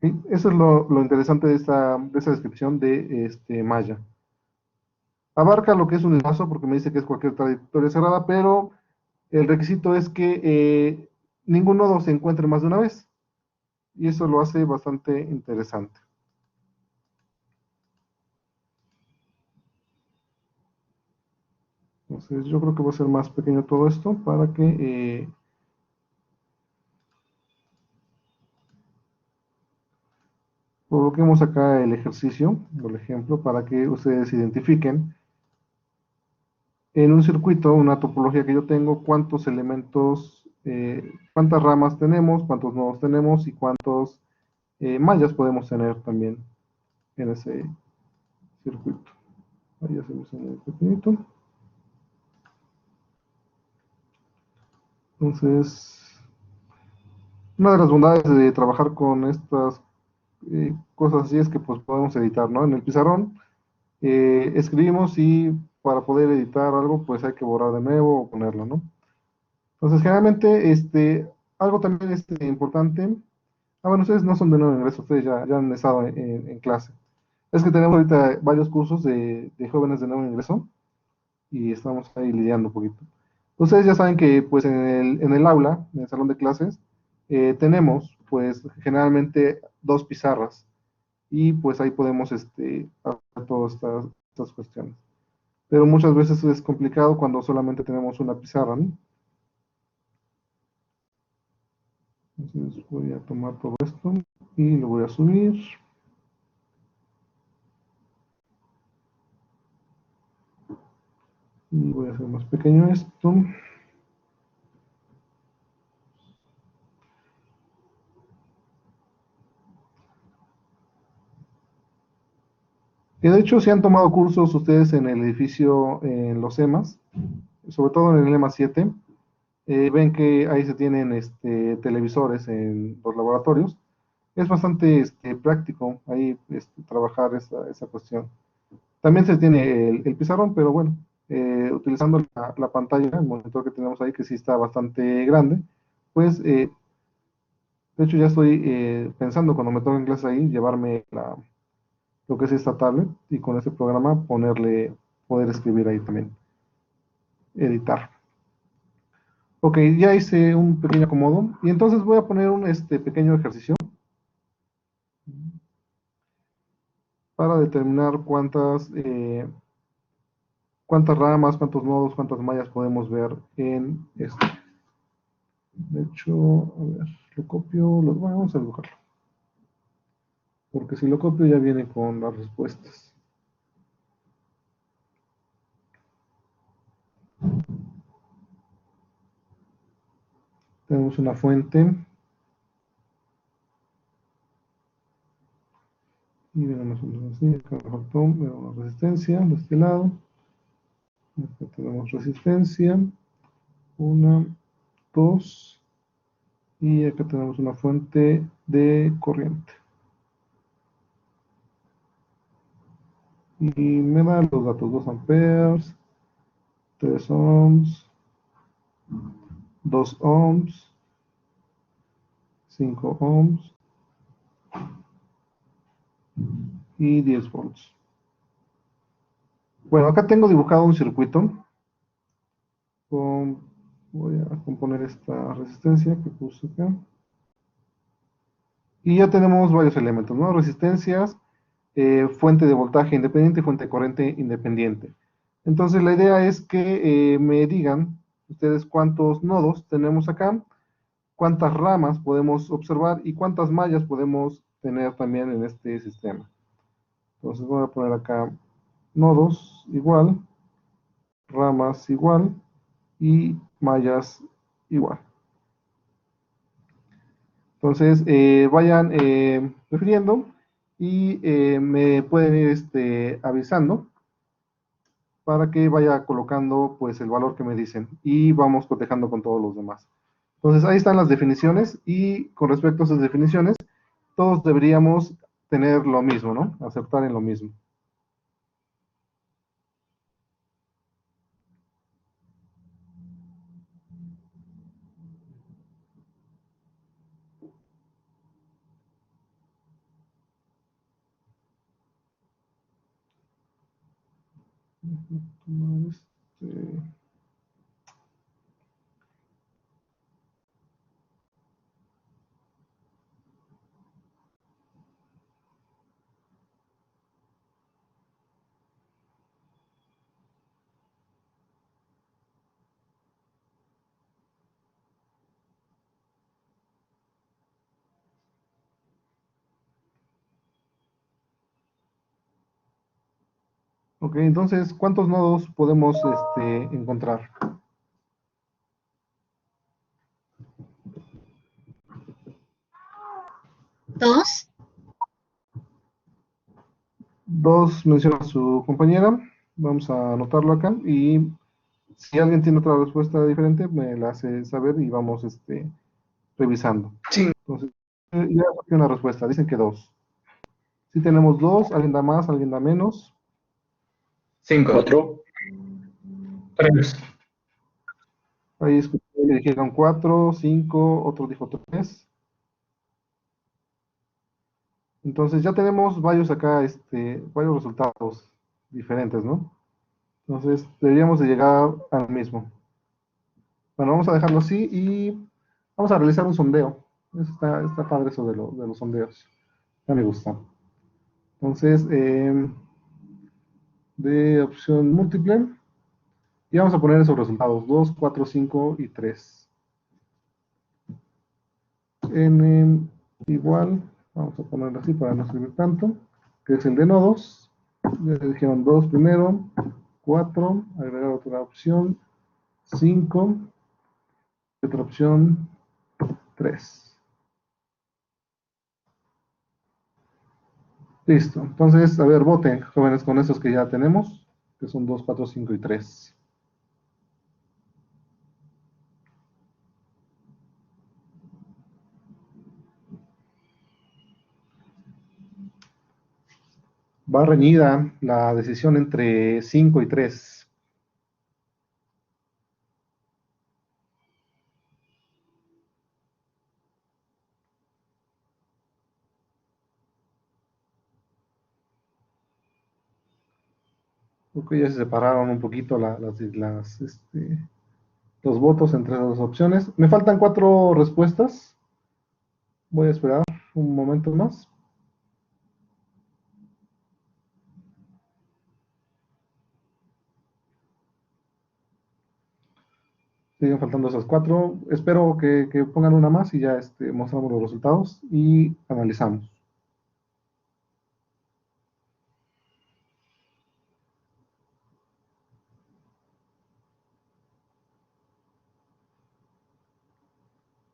¿Sí? Eso es lo interesante de esta descripción de malla. Abarca lo que es un lazo, porque me dice que es cualquier trayectoria cerrada, pero el requisito es que ningún nodo se encuentre más de una vez. Y eso lo hace bastante interesante. Entonces yo creo que va a ser más pequeño todo esto para que coloquemos acá el ejercicio, el ejemplo, para que ustedes identifiquen en un circuito, una topología que yo tengo, cuántos elementos, cuántas ramas tenemos, cuántos nodos tenemos y cuántos mallas podemos tener también en ese circuito. Ahí ya se me hizo muy pequeñito. Entonces, una de las bondades de trabajar con estas cosas así es que pues podemos editar, ¿no? En el pizarrón escribimos y para poder editar algo pues hay que borrar de nuevo o ponerlo, ¿no? Entonces generalmente algo también importante, bueno, ustedes no son de nuevo ingreso, ustedes ya han estado en clase. Es que tenemos ahorita varios cursos de jóvenes de nuevo ingreso y estamos ahí lidiando un poquito. Ustedes ya saben que pues en el aula, en el salón de clases, tenemos pues generalmente dos pizarras y pues ahí podemos hacer todas estas cuestiones. Pero muchas veces es complicado cuando solamente tenemos una pizarra, ¿no? Entonces voy a tomar todo esto y lo voy a subir. Y voy a hacer más pequeño esto. Y de hecho, si han tomado cursos ustedes en el edificio, en los EMAs, sobre todo en el EMA 7, ven que ahí se tienen televisores en los laboratorios. Es bastante práctico ahí trabajar esa cuestión. También se tiene el pizarrón, pero bueno, utilizando la pantalla, el monitor que tenemos ahí, que sí está bastante grande, pues de hecho ya estoy pensando cuando me toquen clases ahí, llevarme lo que es esta tablet y con ese programa poder escribir ahí también, editar. Ok, ya hice un pequeño acomodo y entonces voy a poner un pequeño ejercicio para determinar cuántas ramas, cuántos nodos, cuántas mallas podemos ver en esto. De hecho, a ver, lo copio, bueno, vamos a dibujarlo. Porque si lo copio ya viene con las respuestas. Tenemos una fuente. Y veremos así, acá me faltó una resistencia de este lado. Acá tenemos resistencia. Una, dos. Y acá tenemos una fuente de corriente. Y me da los datos, 2 amperes, 3 ohms, 2 ohms, 5 ohms y 10 volts. Bueno, acá tengo dibujado un circuito. Voy a componer esta resistencia que puse acá. Y ya tenemos varios elementos, ¿no? Resistencias, fuente de voltaje independiente y fuente de corriente independiente. Entonces la idea es que me digan ustedes cuántos nodos tenemos acá, cuántas ramas podemos observar y cuántas mallas podemos tener también en este sistema. Entonces voy a poner acá nodos igual, ramas igual y mallas igual. Entonces vayan refiriendo y me pueden ir avisando para que vaya colocando pues el valor que me dicen y vamos cotejando con todos los demás. Entonces ahí están las definiciones y con respecto a esas definiciones todos deberíamos tener lo mismo, ¿no? Aceptar en lo mismo. Ok, entonces, ¿cuántos nodos podemos encontrar? Dos. Dos menciona su compañera. Vamos a anotarlo acá y si alguien tiene otra respuesta diferente, me la hace saber y vamos revisando. Sí. Entonces, ya surgió una respuesta, dicen que dos. Si tenemos dos, alguien da más, alguien da menos. 5. 4. 3. Ahí escuché que dijeron cuatro, cinco, otro dijo tres. Entonces ya tenemos varios acá, varios resultados diferentes, ¿no? Entonces deberíamos de llegar al mismo. Bueno, vamos a dejarlo así y vamos a realizar un sondeo. Está padre eso de los sondeos. Ya me gusta. Entonces, de opción múltiple, y vamos a poner esos resultados, 2, 4, 5 y 3. N igual, vamos a ponerlo así para no escribir tanto, que es el de nodos. Ya dijeron 2 primero, 4, agregar otra opción, 5, otra opción, 3. Listo. Entonces, a ver, voten, jóvenes, con esos que ya tenemos, que son 2, 4, 5 y 3. Va reñida la decisión entre 5 y 3. Creo que ya se separaron un poquito los votos entre las dos opciones. Me faltan 4 respuestas. Voy a esperar un momento más. Siguen faltando esas 4. Espero que pongan una más y ya mostramos los resultados y analizamos.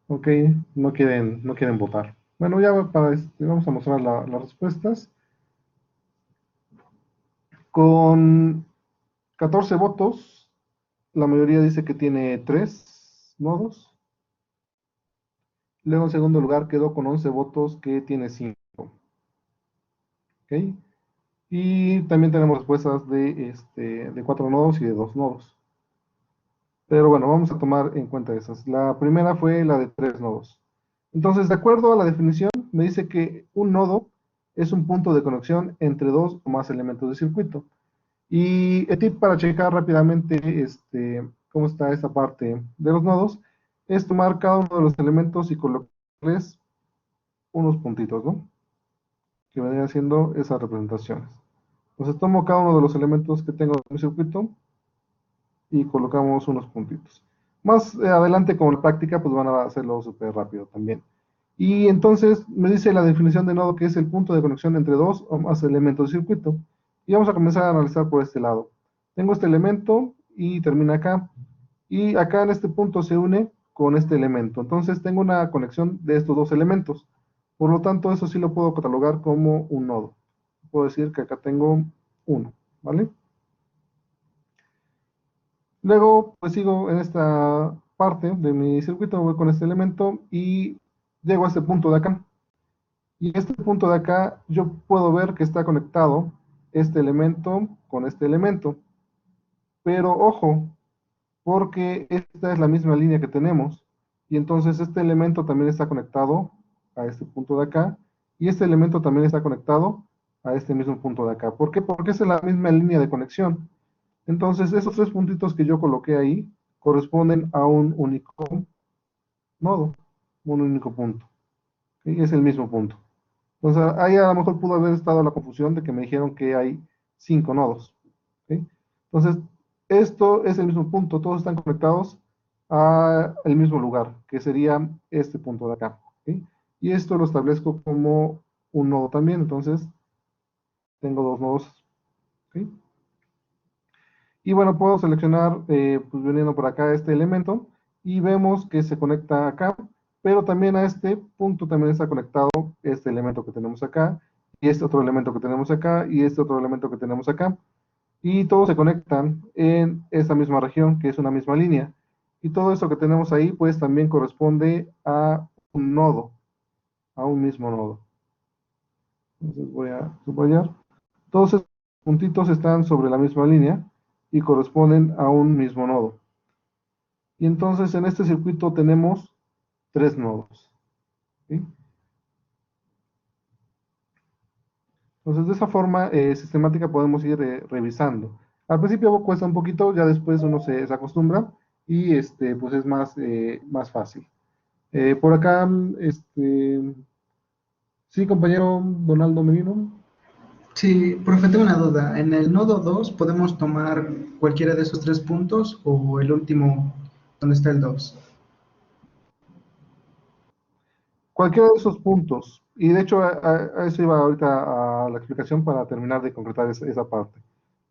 Ok, no quieren votar. Bueno, ya vamos a mostrar las respuestas. Con 14 votos, la mayoría dice que tiene 3 nodos. Luego en segundo lugar quedó con 11 votos que tiene 5. ¿Ok? Y también tenemos respuestas de 4 nodos y de 2 nodos. Pero bueno, vamos a tomar en cuenta esas. La primera fue la de 3 nodos. Entonces, de acuerdo a la definición, me dice que un nodo es un punto de conexión entre dos o más elementos de circuito. Y el tip para checar rápidamente cómo está esta parte de los nodos es tomar cada uno de los elementos y colocarles unos puntitos, ¿no? Que vendrían siendo esas representaciones. Entonces tomo cada uno de los elementos que tengo en mi circuito y colocamos unos puntitos. Más adelante con la práctica pues van a hacerlo súper rápido también. Y entonces me dice la definición de nodo que es el punto de conexión entre dos o más elementos de circuito. Y vamos a comenzar a analizar por este lado. Tengo este elemento y termina acá. Y acá en este punto se une con este elemento. Entonces tengo una conexión de estos dos elementos. Por lo tanto, eso sí lo puedo catalogar como un nodo. Puedo decir que acá tengo uno, ¿vale? Luego, pues sigo en esta parte de mi circuito, voy con este elemento y llego a este punto de acá. Y este punto de acá, yo puedo ver que está conectado este elemento con este elemento. Pero ojo, porque esta es la misma línea que tenemos. Y entonces este elemento también está conectado a este punto de acá. Y este elemento también está conectado a este mismo punto de acá. ¿Por qué? Porque es la misma línea de conexión. Entonces, esos tres puntitos que yo coloqué ahí corresponden a un único nodo, un único punto. ¿Sí? Es el mismo punto. Entonces, ahí a lo mejor pudo haber estado la confusión de que me dijeron que hay 5 nodos. ¿Sí? Entonces, esto es el mismo punto, todos están conectados al mismo lugar, que sería este punto de acá. ¿Sí? Y esto lo establezco como un nodo también, entonces tengo dos nodos. ¿Sí? Y bueno, puedo seleccionar, pues viniendo por acá este elemento, y vemos que se conecta acá, pero también a este punto también está conectado este elemento que tenemos acá, y este otro elemento que tenemos acá, y este otro elemento que tenemos acá. Y todos se conectan en esta misma región, que es una misma línea. Y todo eso que tenemos ahí, pues también corresponde a un nodo, a un mismo nodo. Entonces voy a subrayar. Todos estos puntitos están sobre la misma línea y corresponden a un mismo nodo. Y entonces en este circuito tenemos 3 nodos. ¿Sí? Entonces de esa forma sistemática podemos ir revisando. Al principio cuesta un poquito, ya después uno se acostumbra y pues es más fácil. Por acá, sí, compañero Donaldo Menino. Sí, profe, tengo una duda. ¿En el nodo 2 podemos tomar cualquiera de esos tres puntos o el último donde está el 2? Cualquiera de esos puntos. Y de hecho, a eso iba ahorita a la explicación para terminar de concretar esa parte.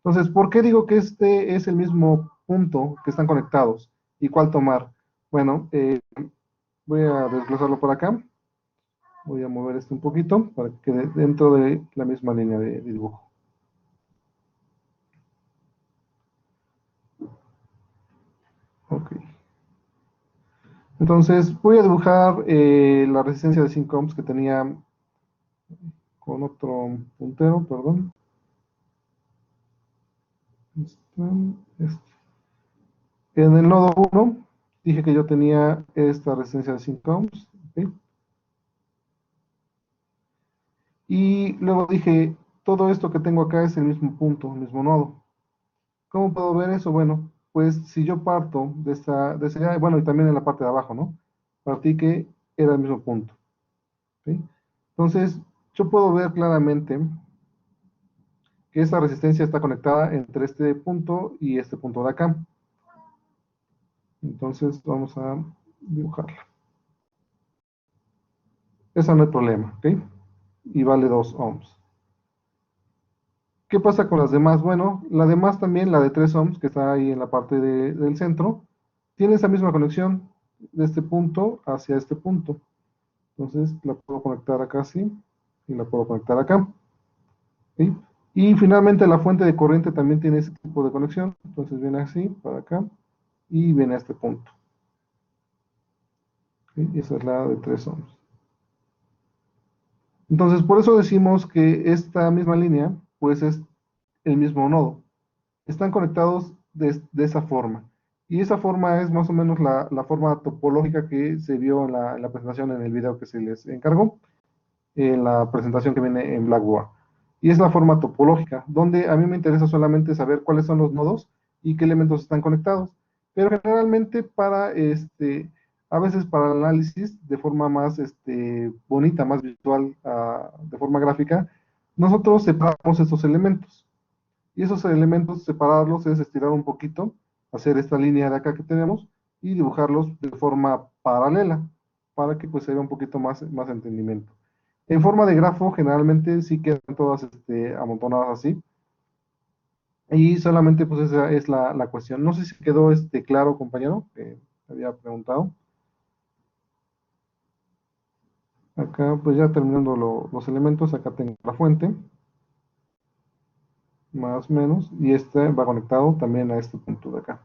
Entonces, ¿por qué digo que este es el mismo punto que están conectados? ¿Y cuál tomar? Bueno, voy a desglosarlo por acá. Voy a mover esto un poquito para que quede dentro de la misma línea de dibujo. Ok. Entonces, voy a dibujar la resistencia de 5 ohms que tenía con otro puntero, perdón. Este. En el nodo 1 dije que yo tenía esta resistencia de 5 ohms. ¿Okay? Y luego dije, todo esto que tengo acá es el mismo punto, el mismo nodo. ¿Cómo puedo ver eso? Bueno, pues si yo parto de ese, bueno, y también en la parte de abajo, ¿no? Partí que era el mismo punto. ¿Okay? Entonces, yo puedo ver claramente que esta resistencia está conectada entre este punto y este punto de acá. Entonces, vamos a dibujarla. Esa no hay problema, ¿ok? Y vale 2 ohms. ¿Qué pasa con las demás? Bueno, la demás también, la de 3 ohms, que está ahí en la parte del centro, tiene esa misma conexión de este punto hacia este punto. Entonces la puedo conectar acá así y la puedo conectar acá. ¿Sí? Y finalmente la fuente de corriente también tiene ese tipo de conexión. Entonces viene así, para acá, y viene a este punto. ¿Sí? Y esa es la de 3 ohms. Entonces por eso decimos que esta misma línea pues es el mismo nodo. Están conectados de esa forma. Y esa forma es más o menos la forma topológica que se vio en la presentación, en el video que se les encargó, en la presentación que viene en Blackboard. Y es la forma topológica, donde a mí me interesa solamente saber cuáles son los nodos y qué elementos están conectados. Pero generalmente a veces para el análisis de forma más bonita, más visual, de forma gráfica, nosotros separamos estos elementos. Y esos elementos, separarlos es estirar un poquito, hacer esta línea de acá que tenemos y dibujarlos de forma paralela para que pues se vea un poquito más entendimiento. En forma de grafo, generalmente sí quedan todas amontonadas así. Y solamente pues esa es la cuestión. No sé si quedó claro, compañero, que había preguntado. Acá pues ya terminando los elementos, acá tengo la fuente, más o menos, y este va conectado también a este punto de acá.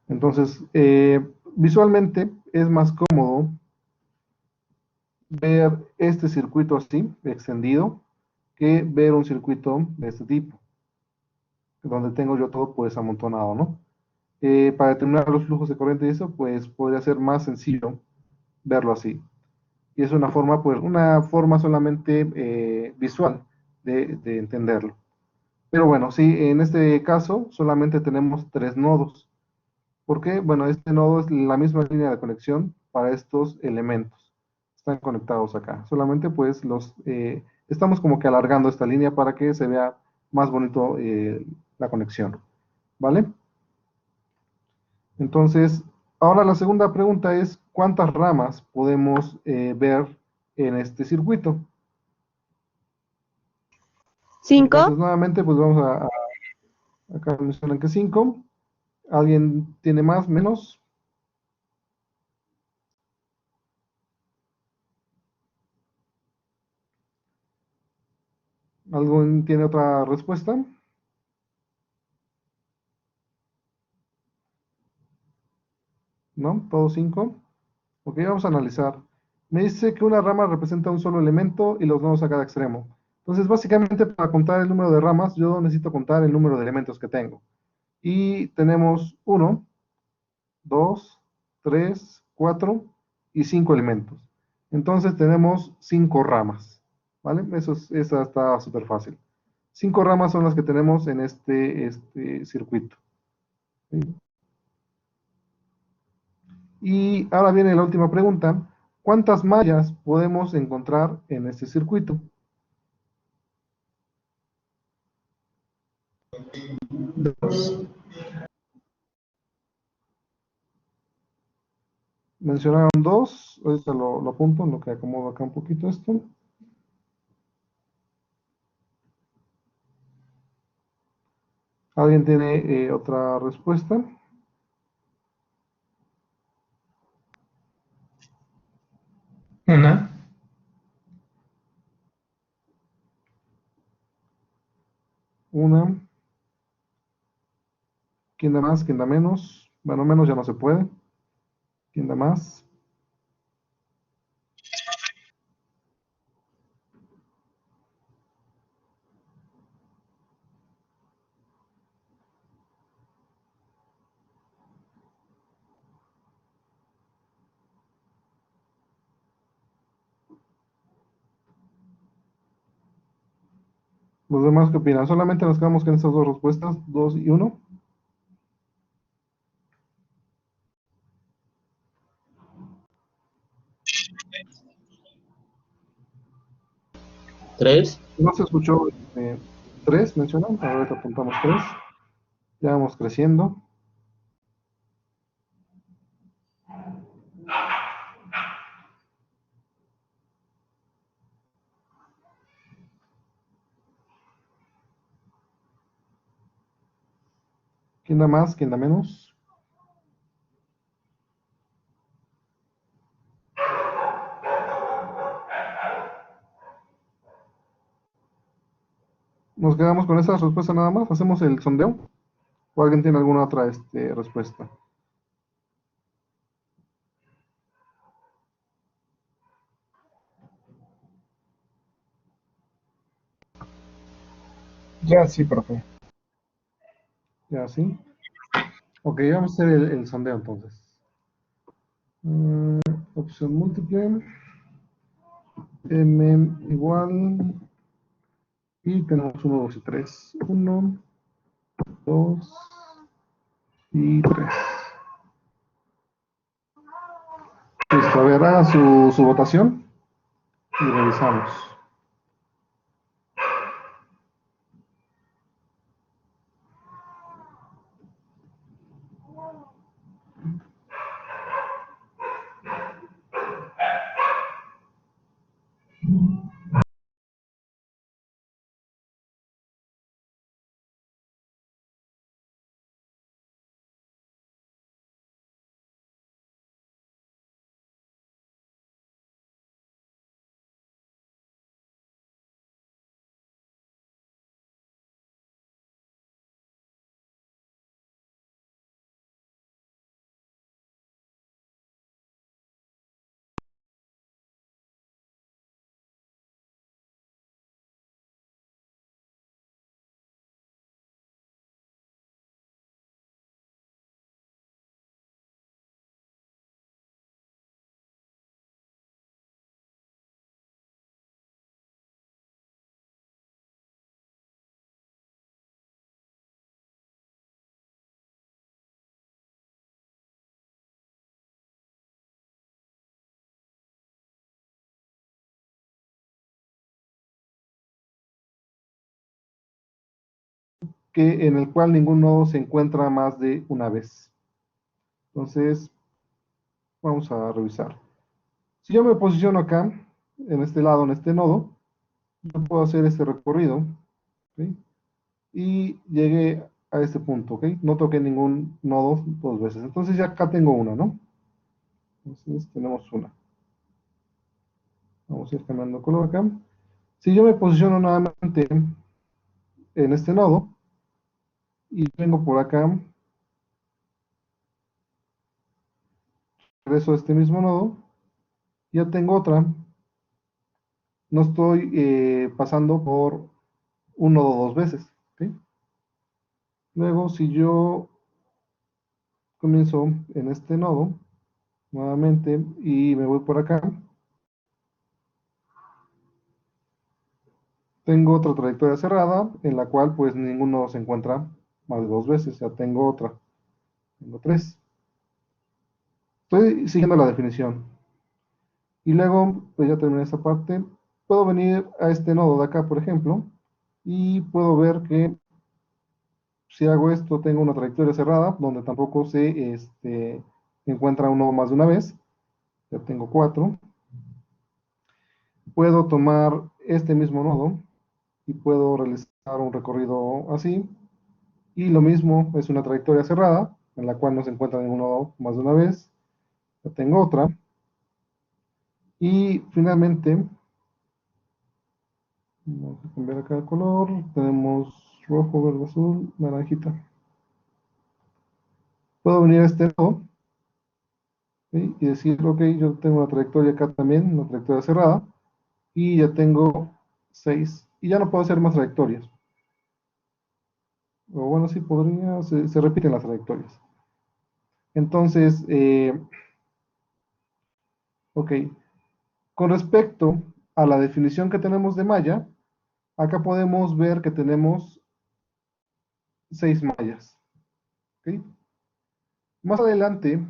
Entonces, visualmente es más cómodo ver este circuito así, extendido, que ver un circuito de este tipo, donde tengo yo todo pues amontonado, ¿no? Para determinar los flujos de corriente y eso, pues podría ser más sencillo verlo así. Y es una forma solamente visual de entenderlo. Pero bueno, sí, en este caso solamente tenemos 3 nodos. ¿Por qué? Bueno, este nodo es la misma línea de conexión para estos elementos. Están conectados acá. Solamente pues estamos como que alargando esta línea para que se vea más bonito la conexión. ¿Vale? Entonces, ahora la segunda pregunta es, ¿cuántas ramas podemos ver en este circuito? ¿Cinco? Entonces, nuevamente, pues vamos acá mencionan que 5. ¿Alguien tiene más, menos? ¿Alguien tiene otra respuesta? ¿No? ¿Todos 5? Ok, vamos a analizar. Me dice que una rama representa un solo elemento y los nodos a cada extremo. Entonces, básicamente, para contar el número de ramas, yo necesito contar el número de elementos que tengo. Y tenemos 1, 2, 3, 4 y 5 elementos. Entonces tenemos 5 ramas, ¿vale? Esa está súper fácil. 5 ramas son las que tenemos en este circuito. ¿Sí? Y ahora viene la última pregunta. ¿Cuántas mallas podemos encontrar en este circuito? Dos. Mencionaron 2. Ahorita lo apunto en lo que acomodo acá un poquito esto. ¿Alguien tiene otra respuesta? Una. Una. ¿Quién da más? ¿Quién da menos? Bueno, menos ya no se puede. ¿Quién da más? ¿Los demás qué opinan? Solamente nos quedamos con estas dos respuestas, 2 y 1. ¿Tres? No se escuchó 3, mencionan. Ahorita apuntamos 3. Ya vamos creciendo. ¿Quién da más? ¿Quién da menos? ¿Nos quedamos con esa respuesta nada más? ¿Hacemos el sondeo? ¿O alguien tiene alguna otra respuesta? Ya sí, profe. Ya, ¿sí? Ok, vamos a hacer el sondeo entonces. Opción múltiple, M igual, y tenemos 1, 2 y 3. 1, 2 y 3. Listo, a ver, haga su votación y revisamos. Que, en el cual ningún nodo se encuentra más de una vez. Entonces, vamos a revisar. Si yo me posiciono acá, en este lado, en este nodo, yo puedo hacer este recorrido, ¿sí? Y llegué a este punto, ¿ok? No toqué ningún nodo dos veces. Entonces ya acá tengo una, ¿no? Entonces tenemos una. Vamos a ir cambiando color acá. Si yo me posiciono nuevamente en este nodo y vengo por acá, regreso a este mismo nodo, ya tengo otra. No estoy pasando por un nodo dos veces, ¿ok? Luego, si yo comienzo en este nodo nuevamente y me voy por acá, tengo otra trayectoria cerrada en la cual pues ningún nodo se encuentra más de dos veces. Ya tengo otra, tengo tres. Estoy siguiendo la definición. Y luego, pues ya terminé esta parte. Puedo venir a este nodo de acá, por ejemplo, y puedo ver que si hago esto, tengo una trayectoria cerrada, donde tampoco se encuentra un nodo más de una vez. Ya tengo cuatro. Puedo tomar este mismo nodo y puedo realizar un recorrido así. Y lo mismo, es una trayectoria cerrada, en la cual no se encuentra ningún nodo más de una vez. Ya tengo otra. Y finalmente, vamos a cambiar acá el color. Tenemos rojo, verde, azul, naranjita. Puedo venir a este nodo, ¿sí? Y decir, ok, yo tengo una trayectoria acá también, una trayectoria cerrada. Y ya tengo 6. Y ya no puedo hacer más trayectorias. O bueno, sí podría, se repiten las trayectorias. Entonces, ok, con respecto a la definición que tenemos de malla, acá podemos ver que tenemos 6 mallas. ¿Ok? Más adelante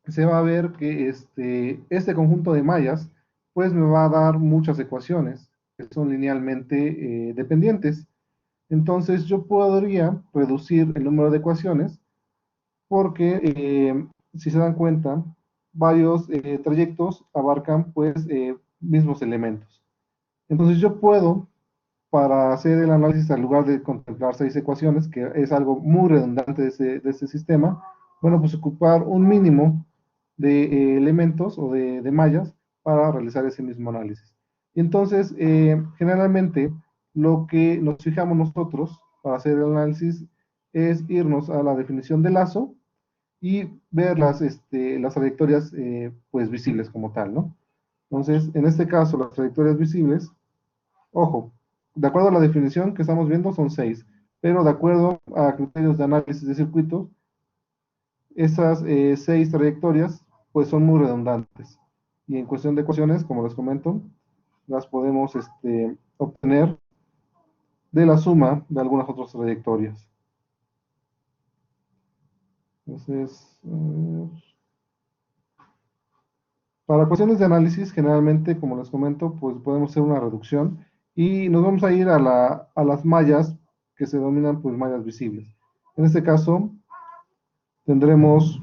se va a ver que este conjunto de mallas pues me va a dar muchas ecuaciones que son linealmente dependientes. Entonces yo podría reducir el número de ecuaciones porque si se dan cuenta, varios trayectos abarcan pues mismos elementos. Entonces yo puedo, para hacer el análisis, al lugar de contemplar 6 ecuaciones, que es algo muy redundante de ese sistema, bueno, pues ocupar un mínimo de elementos o de mallas para realizar ese mismo análisis. Y entonces, generalmente, lo que nos fijamos nosotros para hacer el análisis es irnos a la definición de lazo y ver las trayectorias pues visibles como tal, ¿no? Entonces, en este caso, las trayectorias visibles, ojo, de acuerdo a la definición que estamos viendo, son 6, pero de acuerdo a criterios de análisis de circuitos, esas 6 trayectorias pues son muy redundantes. Y en cuestión de ecuaciones, como les comento, las podemos obtener de la suma de algunas otras trayectorias. Entonces, para cuestiones de análisis, generalmente, como les comento, pues podemos hacer una reducción y nos vamos a ir a las mallas que se denominan pues mallas visibles. En este caso, tendremos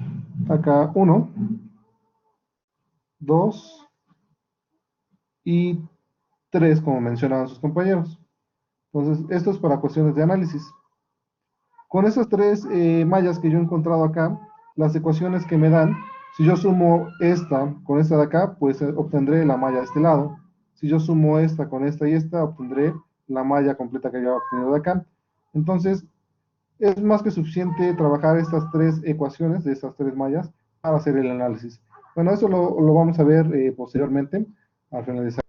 acá 1, 2 y 3, como mencionaban sus compañeros. Entonces, esto es para cuestiones de análisis. Con esas 3 mallas que yo he encontrado acá, las ecuaciones que me dan, si yo sumo esta con esta de acá, pues obtendré la malla de este lado. Si yo sumo esta con esta y esta, obtendré la malla completa que yo he obtenido de acá. Entonces, es más que suficiente trabajar estas 3 ecuaciones de estas 3 mallas para hacer el análisis. Bueno, eso lo vamos a ver posteriormente al finalizar.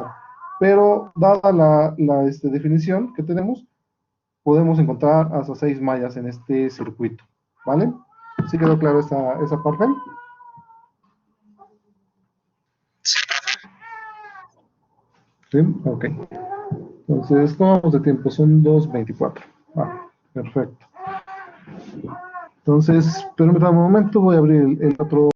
Pero dada la definición que tenemos, podemos encontrar hasta 6 mallas en este circuito, ¿vale? ¿Sí quedó claro esa parte? Sí, ok. Entonces, ¿cómo vamos de tiempo? Son 2:24. Ah, perfecto. Entonces, permítame un momento, voy a abrir el otro.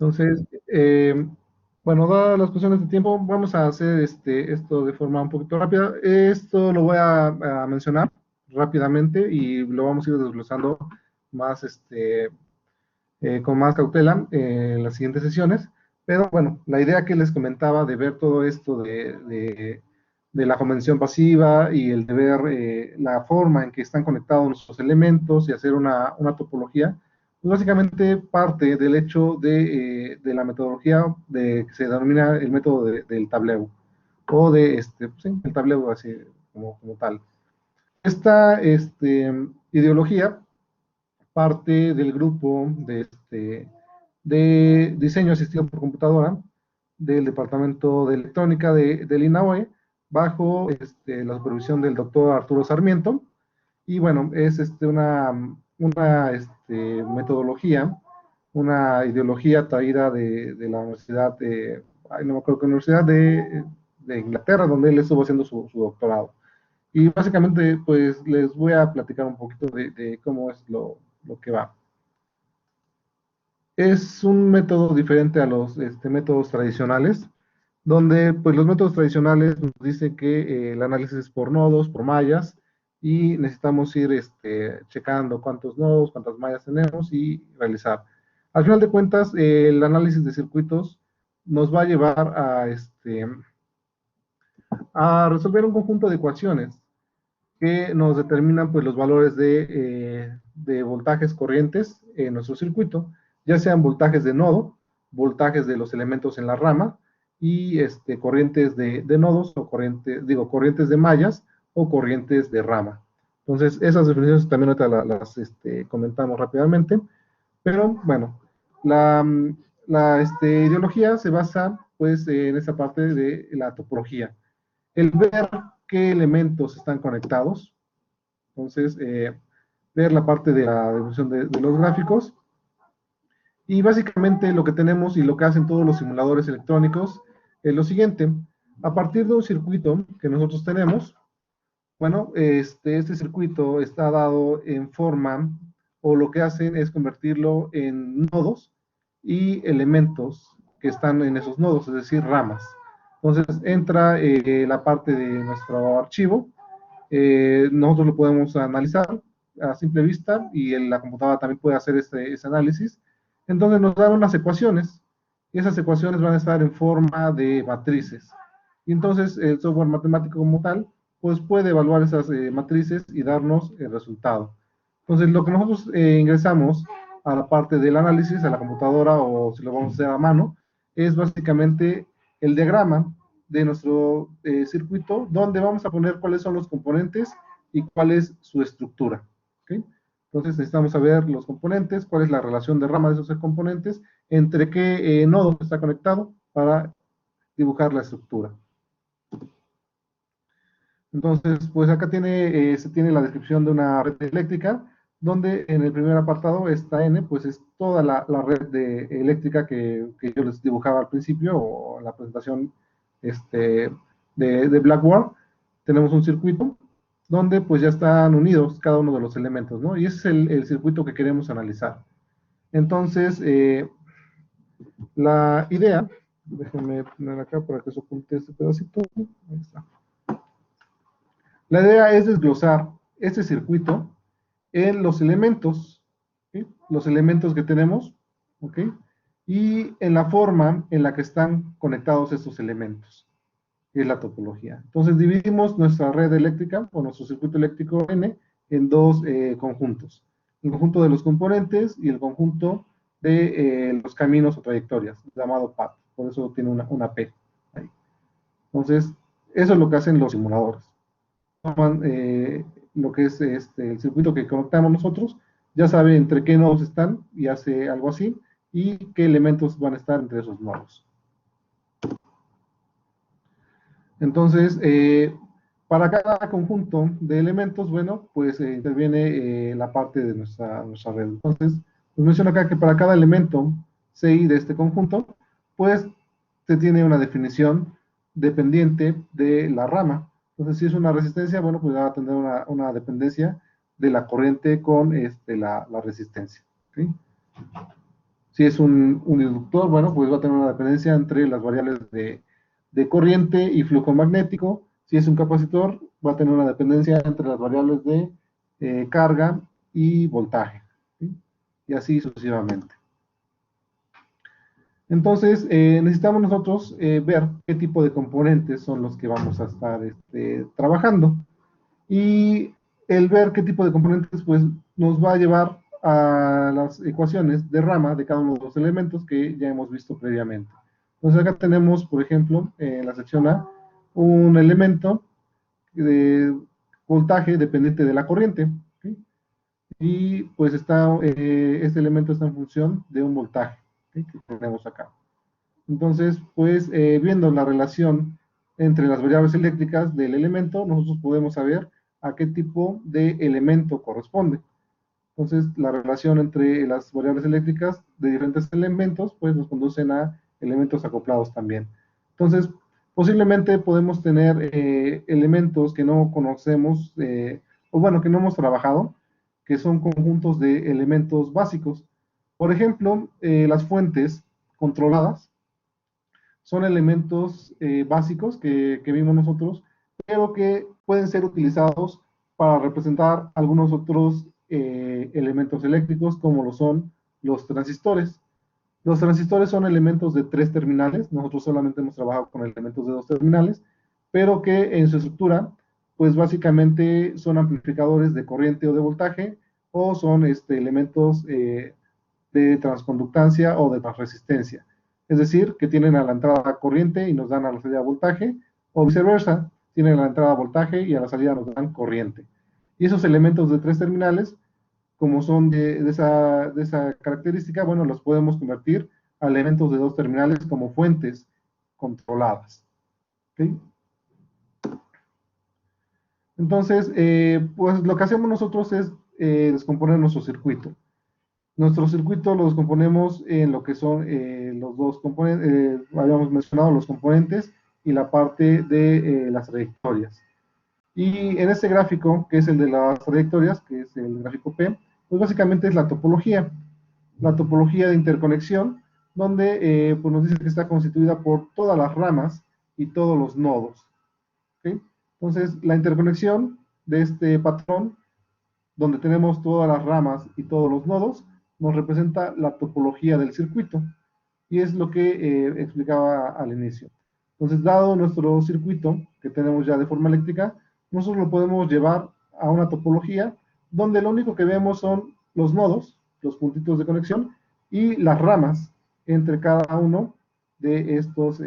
Entonces, bueno, dadas las cuestiones de tiempo, vamos a hacer esto de forma un poquito rápida. Esto lo voy a mencionar rápidamente y lo vamos a ir desglosando más, con más cautela en las siguientes sesiones. Pero bueno, la idea que les comentaba de ver todo esto de la convención pasiva y el de ver la forma en que están conectados nuestros elementos y hacer una topología, pues básicamente parte del hecho de la metodología que se denomina el método del tablero, o pues sí, el tablero así como tal. Esta ideología parte del grupo de diseño asistido por computadora del Departamento de Electrónica del INAOE, bajo la supervisión del doctor Arturo Sarmiento. Y bueno, es una metodología, una ideología traída de la Universidad no me acuerdo qué universidad, de Inglaterra, donde él estuvo haciendo su doctorado. Y básicamente, pues les voy a platicar un poquito de cómo es lo que va. Es un método diferente a los métodos tradicionales, donde pues los métodos tradicionales nos dicen que el análisis es por nodos, por mallas, y necesitamos ir checando cuántos nodos, cuántas mallas tenemos y realizar. Al final de cuentas, el análisis de circuitos nos va a llevar a resolver un conjunto de ecuaciones que nos determinan pues, los valores de voltajes corrientes en nuestro circuito, ya sean voltajes de nodo, voltajes de los elementos en la rama, y corrientes de nodos, o corrientes de mallas, o corrientes de rama. Entonces, esas definiciones también ahorita las comentamos rápidamente, pero bueno, la ideología se basa pues en esa parte de la topología. El ver qué elementos están conectados, entonces ver la parte de la evolución de los gráficos, y básicamente lo que tenemos y lo que hacen todos los simuladores electrónicos es lo siguiente: a partir de un circuito que nosotros tenemos, bueno, este circuito está dado en forma, o lo que hacen es convertirlo en nodos y elementos que están en esos nodos, es decir, ramas. Entonces entra la parte de nuestro archivo, nosotros lo podemos analizar a simple vista, y la computadora también puede hacer ese análisis. Entonces nos dan unas ecuaciones, y esas ecuaciones van a estar en forma de matrices. Y entonces el software matemático como tal, pues puede evaluar esas matrices y darnos el resultado. Entonces lo que nosotros ingresamos a la parte del análisis, a la computadora, o si lo vamos a hacer a mano, es básicamente el diagrama de nuestro circuito, donde vamos a poner cuáles son los componentes y cuál es su estructura. ¿Okay? Entonces necesitamos saber los componentes, cuál es la relación de rama de esos componentes, entre qué nodo está conectado para dibujar la estructura. Entonces, pues acá se tiene la descripción de una red eléctrica, donde en el primer apartado esta N, pues es toda la red eléctrica que yo les dibujaba al principio, o en la presentación de Blackboard. Tenemos un circuito donde pues ya están unidos cada uno de los elementos, ¿no? Y ese es el circuito que queremos analizar. Entonces, la idea, déjenme poner acá para que se oculte este pedacito. Ahí está. La idea es desglosar este circuito en los elementos, ¿sí? Los elementos que tenemos, ¿ok? Y en la forma en la que están conectados estos elementos, que es la topología. Entonces dividimos nuestra red eléctrica, o nuestro circuito eléctrico N, en dos conjuntos: el conjunto de los componentes y el conjunto de los caminos o trayectorias, llamado path. Por eso tiene una P ahí. Entonces, eso es lo que hacen los simuladores. Toman lo que es el circuito que conectamos nosotros, ya sabe entre qué nodos están, y hace algo así, y qué elementos van a estar entre esos nodos. Entonces, para cada conjunto de elementos, bueno, pues interviene la parte de nuestra red. Entonces, nos menciona acá que para cada elemento CI de este conjunto, pues se tiene una definición dependiente de la rama. Entonces, si es una resistencia, bueno, pues va a tener una dependencia de la corriente con la resistencia. ¿Sí? Si es un inductor, bueno, pues va a tener una dependencia entre las variables de corriente y flujo magnético. Si es un capacitor, va a tener una dependencia entre las variables de carga y voltaje. ¿Sí? Y así sucesivamente. Entonces, necesitamos nosotros ver qué tipo de componentes son los que vamos a estar trabajando. Y el ver qué tipo de componentes, pues, nos va a llevar a las ecuaciones de rama de cada uno de los elementos que ya hemos visto previamente. Entonces, acá tenemos, por ejemplo, en la sección A, un elemento de voltaje dependiente de la corriente. ¿Sí? Y pues este elemento está en función de un voltaje, ¿sí? Que tenemos acá. Entonces, pues viendo la relación entre las variables eléctricas del elemento, nosotros podemos saber a qué tipo de elemento corresponde. Entonces, la relación entre las variables eléctricas de diferentes elementos, pues nos conducen a elementos acoplados también. Entonces, posiblemente podemos tener elementos que no conocemos, o bueno, que no hemos trabajado, que son conjuntos de elementos básicos. Por ejemplo, las fuentes controladas son elementos básicos que vimos nosotros, pero que pueden ser utilizados para representar algunos otros elementos eléctricos, como lo son los transistores. Los transistores son elementos de 3 terminales, nosotros solamente hemos trabajado con elementos de 2 terminales, pero que en su estructura, pues básicamente son amplificadores de corriente o de voltaje, o son elementos de transconductancia o de transresistencia. Es decir, que tienen a la entrada corriente y nos dan a la salida voltaje, o viceversa, tienen a la entrada voltaje y a la salida nos dan corriente. Y esos elementos de 3 terminales, como son de esa característica, bueno, los podemos convertir a elementos de 2 terminales como fuentes controladas. ¿Okay? Entonces, pues lo que hacemos nosotros es descomponer nuestro circuito. Nuestro circuito lo descomponemos en lo que son los dos componentes, habíamos mencionado los componentes y la parte de las trayectorias. Y en este gráfico, que es el de las trayectorias, que es el gráfico P, pues básicamente es la topología de interconexión, donde pues nos dice que está constituida por todas las ramas y todos los nodos. ¿Okay? Entonces, la interconexión de este patrón, donde tenemos todas las ramas y todos los nodos, nos representa la topología del circuito. Y es lo que explicaba al inicio. Entonces, dado nuestro circuito que tenemos ya de forma eléctrica, nosotros lo podemos llevar a una topología donde lo único que vemos son los nodos, los puntitos de conexión, y las ramas entre cada uno de estos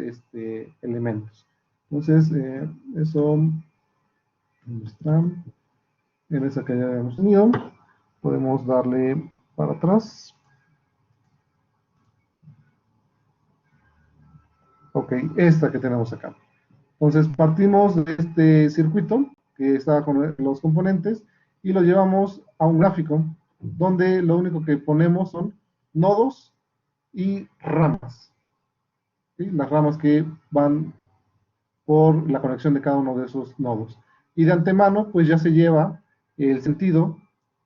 elementos. Entonces, eso está en esa que ya habíamos tenido. Podemos darle para atrás. Ok, esta que tenemos acá. Entonces partimos de este circuito que está con los componentes y lo llevamos a un gráfico donde lo único que ponemos son nodos y ramas. ¿Sí? Las ramas que van por la conexión de cada uno de esos nodos. Y de antemano, pues ya se lleva el sentido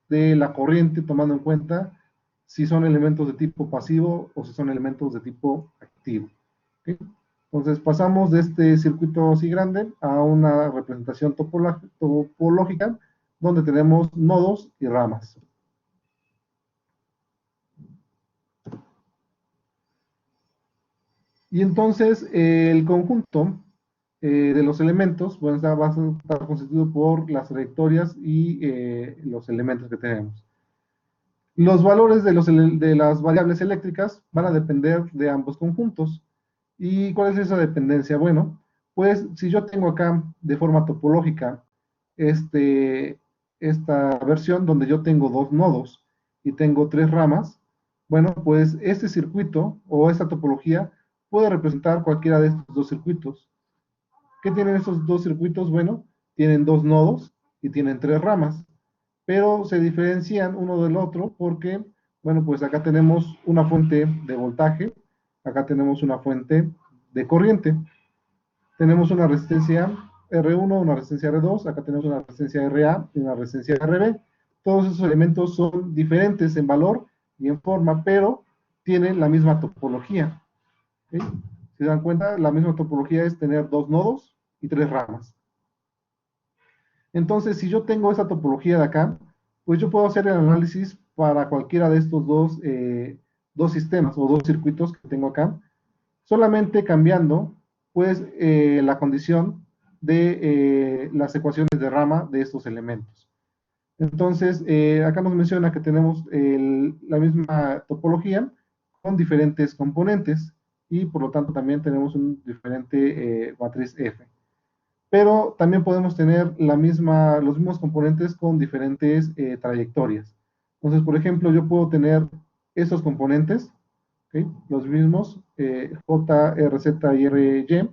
de la corriente, tomando en cuenta si son elementos de tipo pasivo o si son elementos de tipo activo. ¿Okay? Entonces pasamos de este circuito así grande a una representación topológica donde tenemos nodos y ramas. Y entonces el conjunto de los elementos va a estar constituido por las trayectorias y los elementos que tenemos. Los valores de las variables eléctricas van a depender de ambos conjuntos. ¿Y cuál es esa dependencia? Bueno, pues si yo tengo acá de forma topológica esta versión donde yo tengo 2 nodos y tengo 3 ramas, bueno, pues este circuito o esta topología puede representar cualquiera de estos 2 circuitos. ¿Qué tienen estos 2 circuitos? Bueno, tienen 2 nodos y tienen 3 ramas, pero se diferencian uno del otro porque, bueno, pues acá tenemos una fuente de voltaje, acá tenemos una fuente de corriente, tenemos una resistencia R1, una resistencia R2, acá tenemos una resistencia RA y una resistencia RB. Todos esos elementos son diferentes en valor y en forma, pero tienen la misma topología. ¿Okay? Si se dan cuenta, la misma topología es tener 2 nodos y 3 ramas. Entonces, si yo tengo esta topología de acá, pues yo puedo hacer el análisis para cualquiera de estos dos sistemas o 2 circuitos que tengo acá, solamente cambiando, pues, la condición de las ecuaciones de rama de estos elementos. Entonces, acá nos menciona que tenemos la misma topología con diferentes componentes y por lo tanto también tenemos un diferente matriz F. Pero también podemos tener los mismos componentes con diferentes trayectorias. Entonces, por ejemplo, yo puedo tener estos componentes, ¿okay? Los mismos, J, R, Z y R, Y,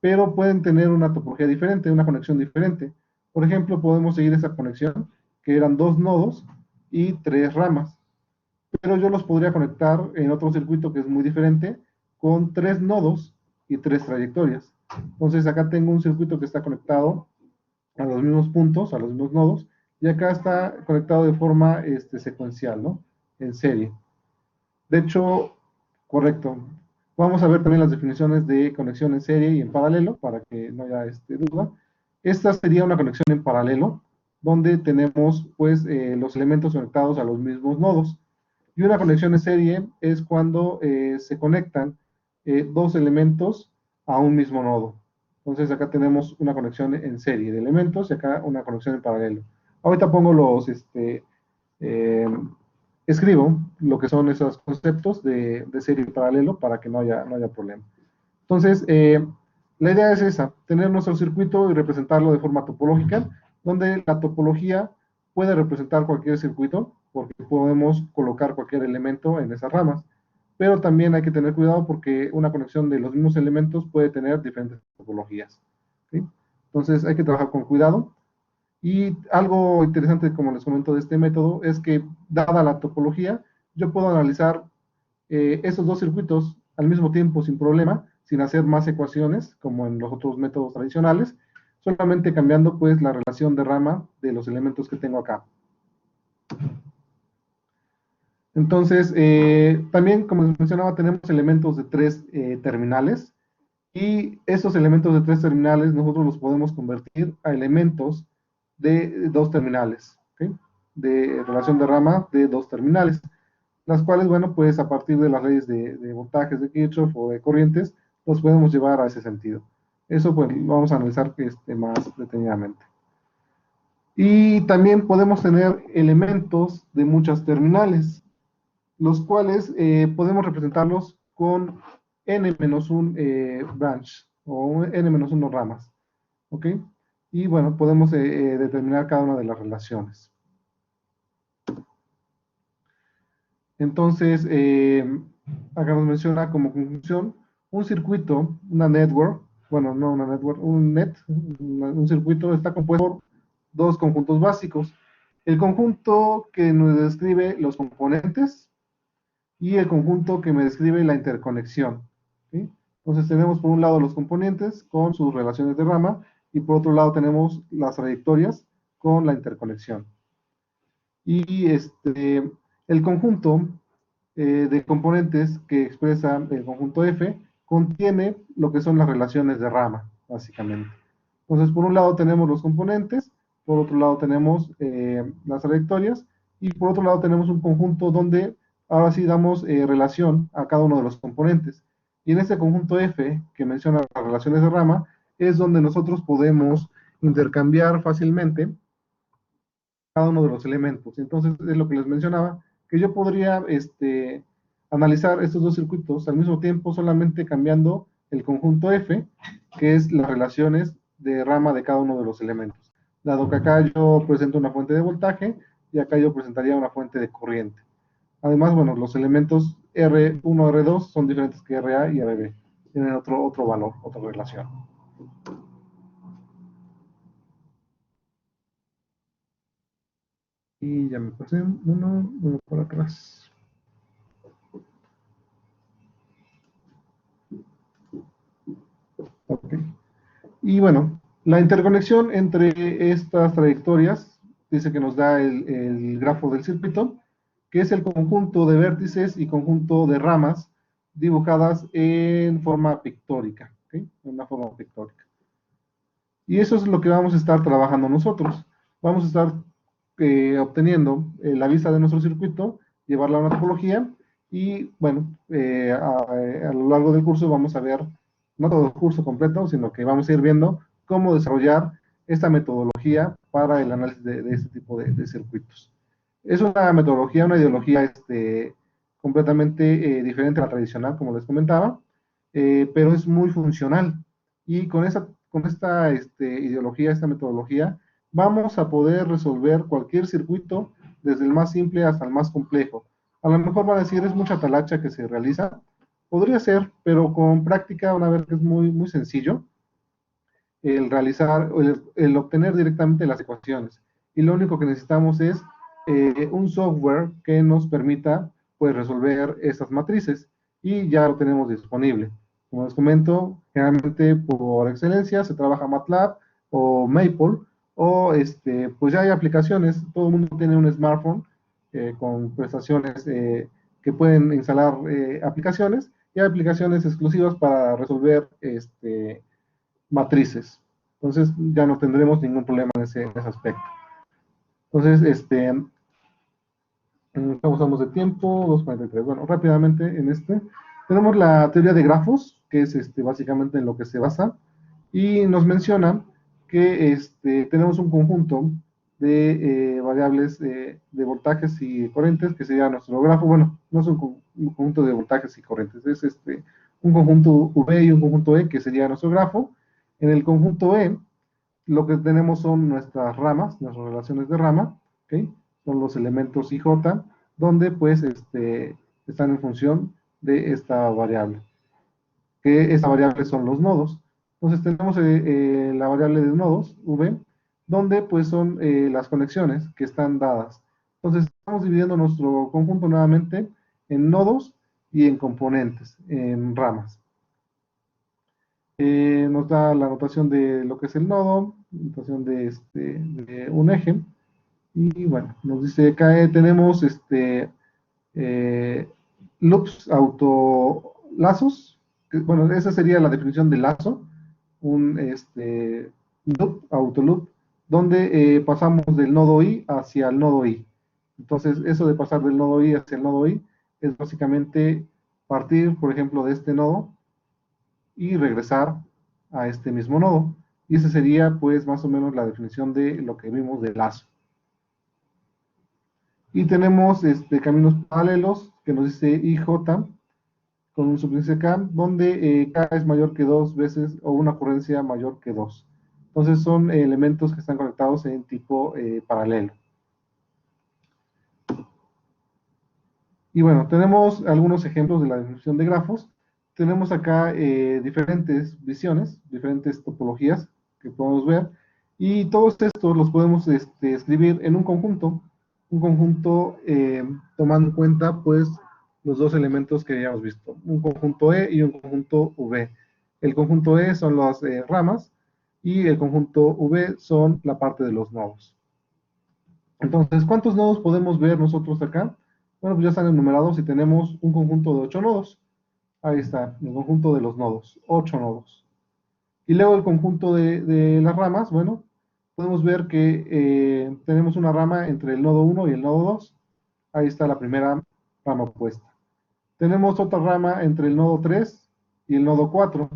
pero pueden tener una topología diferente, una conexión diferente. Por ejemplo, podemos seguir esa conexión, que eran 2 nodos y 3 ramas. Pero yo los podría conectar en otro circuito que es muy diferente, con 3 nodos y 3 trayectorias. Entonces acá tengo un circuito que está conectado a los mismos puntos, a los mismos nodos, y acá está conectado de forma secuencial, ¿no? En serie. De hecho, correcto. Vamos a ver también las definiciones de conexión en serie y en paralelo, para que no haya duda. Esta sería una conexión en paralelo, donde tenemos pues los elementos conectados a los mismos nodos. Y una conexión en serie es cuando se conectan dos elementos a un mismo nodo. Entonces acá tenemos una conexión en serie de elementos y acá una conexión en paralelo. Ahorita pongo eh, escribo lo que son esos conceptos de serie y paralelo para que no haya problema. Entonces, la idea es esa, tener nuestro circuito y representarlo de forma topológica, donde la topología puede representar cualquier circuito, porque podemos colocar cualquier elemento en esas ramas, pero también hay que tener cuidado porque una conexión de los mismos elementos puede tener diferentes topologías, ¿sí? Entonces hay que trabajar con cuidado. Y algo interesante, como les comento, de este método es que, dada la topología, yo puedo analizar esos dos circuitos al mismo tiempo sin problema, sin hacer más ecuaciones, como en los otros métodos tradicionales, solamente cambiando pues la relación de rama de los elementos que tengo acá. Entonces, también, como les mencionaba, tenemos elementos de tres terminales, y esos elementos de tres terminales nosotros los podemos convertir a elementos de dos terminales, ¿okay? De relación de rama de dos terminales, las cuales, bueno, pues a partir de las leyes de voltajes de Kirchhoff o de corrientes, los podemos llevar a ese sentido. Eso pues lo vamos a analizar más detenidamente. Y también podemos tener elementos de muchas terminales, los cuales podemos representarlos con n-1 branch o n-1 ramas, ¿ok? Y bueno, podemos determinar cada una de las relaciones. Entonces, acá nos menciona como conclusión un circuito, una network, bueno, no una network, un circuito está compuesto por dos conjuntos básicos. El conjunto que nos describe los componentes y el conjunto que me describe la interconexión, ¿sí? Entonces tenemos por un lado los componentes con sus relaciones de rama y por otro lado tenemos las trayectorias con la interconexión. Y el conjunto de componentes que expresa el conjunto F contiene lo que son las relaciones de rama, básicamente. Entonces, por un lado tenemos los componentes, por otro lado tenemos las trayectorias, y por otro lado tenemos un conjunto donde ahora sí damos relación a cada uno de los componentes. Y en este conjunto F, que menciona las relaciones de rama, es donde nosotros podemos intercambiar fácilmente cada uno de los elementos. Entonces, es lo que les mencionaba, que yo podría analizar estos dos circuitos al mismo tiempo, solamente cambiando el conjunto F, que es las relaciones de rama de cada uno de los elementos. Dado que acá yo presento una fuente de voltaje, y acá yo presentaría una fuente de corriente. Además, bueno, los elementos R1, R2 son diferentes que RA y RB. Tienen otro valor, otra relación. Y ya me pasé uno por atrás. Ok. Y bueno, la interconexión entre estas trayectorias dice que nos da el grafo del circuito, que es el conjunto de vértices y conjunto de ramas dibujadas en forma pictórica, ¿ok? En una forma pictórica. Y eso es lo que vamos a estar trabajando nosotros. Vamos a estar obteniendo la vista de nuestro circuito, llevarla a una topología, y bueno, a lo largo del curso vamos a ver, no todo el curso completo, sino que vamos a ir viendo cómo desarrollar esta metodología para el análisis de este tipo de circuitos. Es una metodología, una ideología completamente diferente a la tradicional, como les comentaba, pero es muy funcional. Y con esta ideología, esta metodología, vamos a poder resolver cualquier circuito, desde el más simple hasta el más complejo. A lo mejor van a decir, es mucha talacha que se realiza. Podría ser, pero con práctica, una vez que es muy, muy sencillo, el realizar, el obtener directamente las ecuaciones. Y lo único que necesitamos es un software que nos permita pues resolver estas matrices, y ya lo tenemos disponible. Como les comento, generalmente por excelencia se trabaja MATLAB o Maple, o pues ya hay aplicaciones. Todo el mundo tiene un smartphone con prestaciones que pueden instalar aplicaciones, y hay aplicaciones exclusivas para resolver matrices. Entonces ya no tendremos ningún problema en ese aspecto. Entonces, ¿cómo estamos de tiempo? 2:43. Bueno, rápidamente en tenemos la teoría de grafos, que es básicamente en lo que se basa, y nos menciona que tenemos un conjunto de variables de voltajes y corrientes, que sería nuestro grafo. Bueno, no es un conjunto de voltajes y corrientes, es un conjunto V y un conjunto E, que sería nuestro grafo. En el conjunto E, lo que tenemos son nuestras ramas, nuestras relaciones de rama, ¿ok? Son los elementos IJ, donde pues están en función de esta variable, que esta variable son los nodos. Entonces tenemos la variable de nodos, V, donde pues son las conexiones que están dadas. Entonces estamos dividiendo nuestro conjunto nuevamente en nodos y en componentes, en ramas. Nos da la notación de lo que es el nodo, notación de un eje, y bueno, nos dice acá tenemos loops autolazos, bueno, esa sería la definición de lazo, un loop, autoloop, donde pasamos del nodo I hacia el nodo I. Entonces, eso de pasar del nodo I hacia el nodo I es básicamente partir, por ejemplo, de este nodo y regresar a este mismo nodo. Y esa sería, pues, más o menos la definición de lo que vimos de lazo. Y tenemos caminos paralelos, que nos dice IJ, con un subíndice K, donde K es mayor que 2 veces, o una ocurrencia mayor que 2. Entonces son elementos que están conectados en tipo paralelo. Y bueno, tenemos algunos ejemplos de la definición de grafos. Tenemos acá diferentes visiones, diferentes topologías que podemos ver, y todos estos los podemos escribir en un conjunto tomando en cuenta pues los dos elementos que habíamos visto, un conjunto E y un conjunto V. El conjunto E son las ramas, y el conjunto V son la parte de los nodos. Entonces, ¿cuántos nodos podemos ver nosotros acá? Bueno, pues ya están enumerados y tenemos un conjunto de 8 nodos. Ahí está, el conjunto de los nodos, 8 nodos. Y luego el conjunto de las ramas, bueno, podemos ver que tenemos una rama entre el nodo 1 y el nodo 2. Ahí está la primera rama puesta. Tenemos otra rama entre el nodo 3 y el nodo 4,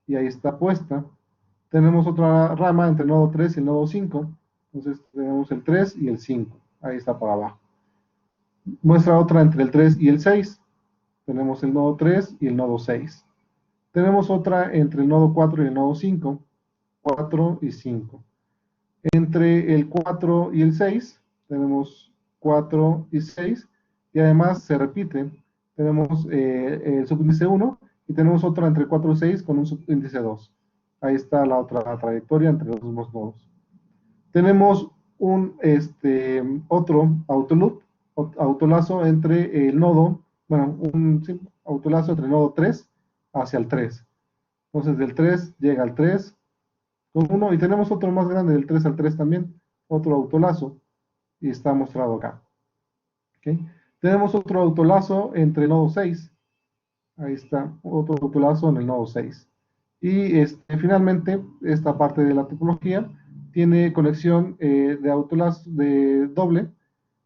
y ahí está puesta. Tenemos otra rama entre el nodo 3 y el nodo 5, entonces tenemos el 3 y el 5, ahí está para abajo. Muestra otra entre el 3 y el 6, tenemos el nodo 3 y el nodo 6. Tenemos otra entre el nodo 4 y el nodo 5, 4 y 5. Entre el 4 y el 6, tenemos 4 y 6, y además se repite, tenemos el subíndice 1, y tenemos otra entre 4 y 6 con un subíndice 2. Ahí está la otra trayectoria entre los mismos nodos. Tenemos un otro autoloop, autolazo entre el nodo, bueno, un autolazo entre el nodo 3 hacia el 3. Entonces del 3 llega al 3 con 1, y tenemos otro más grande del 3 al 3 también, otro autolazo, y está mostrado acá. ¿Okay? Tenemos otro autolazo entre el nodo 6, ahí está, otro autolazo en el nodo 6. Y finalmente, esta parte de la topología tiene conexión de autolazo de doble,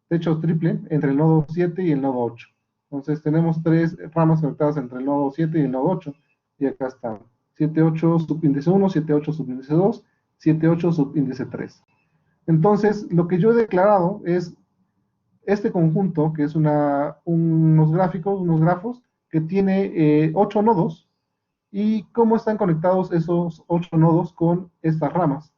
de hecho triple, entre el nodo 7 y el nodo 8. Entonces tenemos 3 ramas conectadas entre el nodo 7 y el nodo 8, y acá están 7, 8 subíndice 1, 7, 8 subíndice 2, 7, 8 subíndice 3. Entonces, lo que yo he declarado es este conjunto, que es unos grafos, que tiene 8 nodos, y cómo están conectados esos 8 nodos con estas ramas.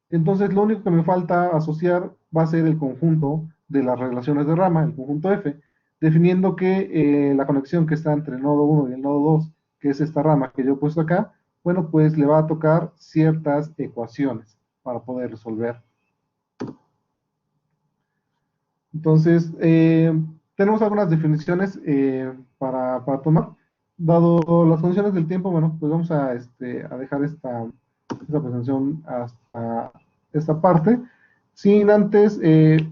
Entonces, lo único que me falta asociar va a ser el conjunto de las relaciones de rama, el conjunto F, definiendo que la conexión que está entre el nodo 1 y el nodo 2, que es esta rama que yo he puesto acá, bueno, pues le va a tocar ciertas ecuaciones para poder resolver. Entonces, tenemos algunas definiciones para tomar. Dado las condiciones del tiempo, bueno, pues vamos a dejar esta presentación hasta esta parte. Sin antes,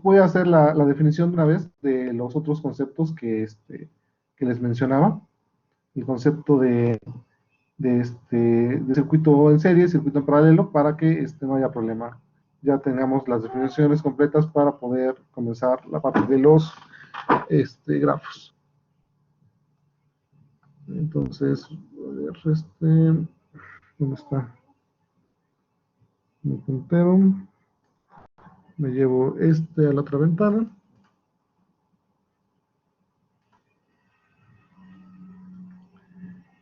voy a hacer la definición de una vez de los otros conceptos que les mencionaba. El concepto de circuito en serie, circuito en paralelo, para que no haya problema. Ya tengamos las definiciones completas para poder comenzar la parte de los grafos. Entonces, a ver, ¿dónde está? Mi puntero. Me llevo a la otra ventana.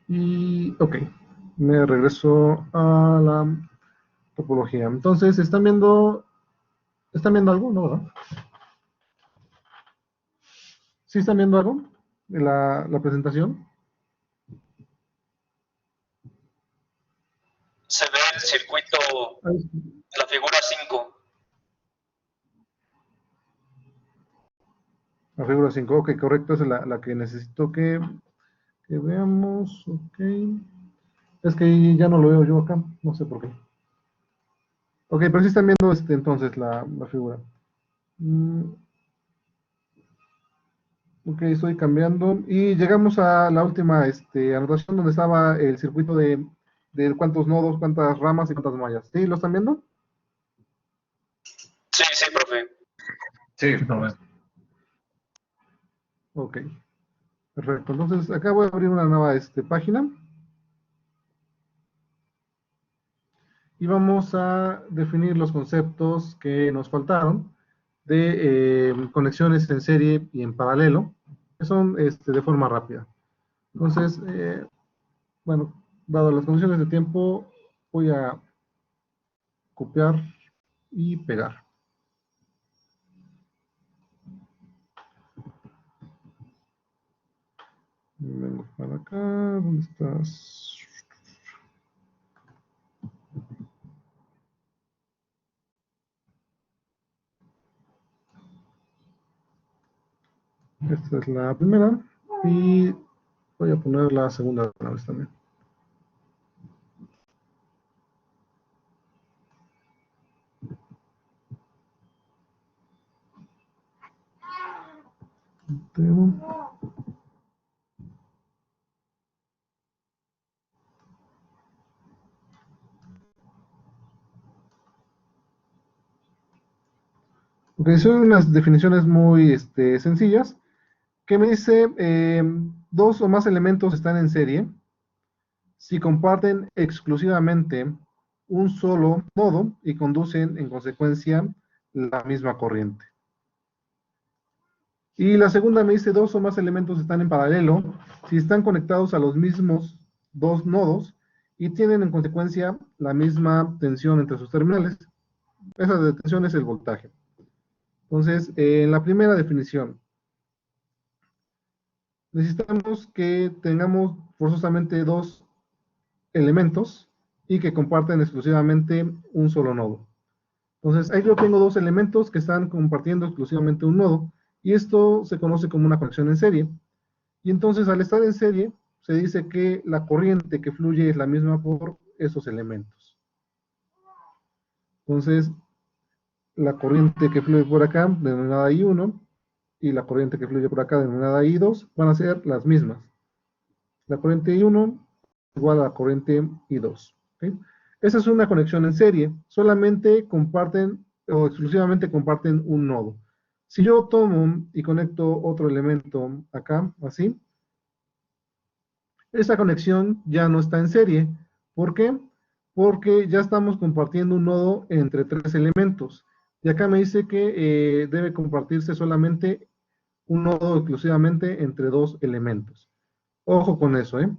Y, ok, me regreso a la topología. Entonces, ¿están viendo algo? ¿No, verdad? ¿Sí están viendo algo de la presentación? Se ve el circuito, la figura 5. La figura 5, ok, correcto, esa es la que necesito que veamos, ok. Es que ya no lo veo yo acá, no sé por qué. Ok, pero sí están viendo entonces la figura. Ok, estoy cambiando. Y llegamos a la última anotación donde estaba el circuito de cuántos nodos, cuántas ramas y cuántas mallas. ¿Sí? ¿Lo están viendo? Sí, sí, profe. Sí, profe. Ok, perfecto. Entonces acá voy a abrir una nueva página. Y vamos a definir los conceptos que nos faltaron de conexiones en serie y en paralelo, que son de forma rápida. Entonces, bueno, dado las condiciones de tiempo, voy a copiar y pegar. Vengo para acá, ¿dónde estás? Esta es la primera y voy a poner la segunda una vez también. Ok, son unas definiciones muy sencillas que me dice dos o más elementos están en serie si comparten exclusivamente un solo nodo y conducen en consecuencia la misma corriente. Y la segunda me dice dos o más elementos están en paralelo si están conectados a los mismos dos nodos y tienen en consecuencia la misma tensión entre sus terminales. Esa tensión es el voltaje. Entonces, en la primera definición, necesitamos que tengamos forzosamente dos elementos y que comparten exclusivamente un solo nodo. Entonces, ahí yo tengo dos elementos que están compartiendo exclusivamente un nodo, y esto se conoce como una conexión en serie. Y entonces, al estar en serie, se dice que la corriente que fluye es la misma por esos elementos. Entonces, la corriente que fluye por acá, denominada I1, y la corriente que fluye por acá, denominada I2, van a ser las mismas. La corriente I1 igual a la corriente I2. ¿Okay? Esa es una conexión en serie. Solamente comparten o exclusivamente comparten un nodo. Si yo tomo y conecto otro elemento acá, así, esa conexión ya no está en serie. ¿Por qué? Porque ya estamos compartiendo un nodo entre tres elementos. Y acá me dice que debe compartirse solamente un nodo exclusivamente entre dos elementos. Ojo con eso, ¿eh?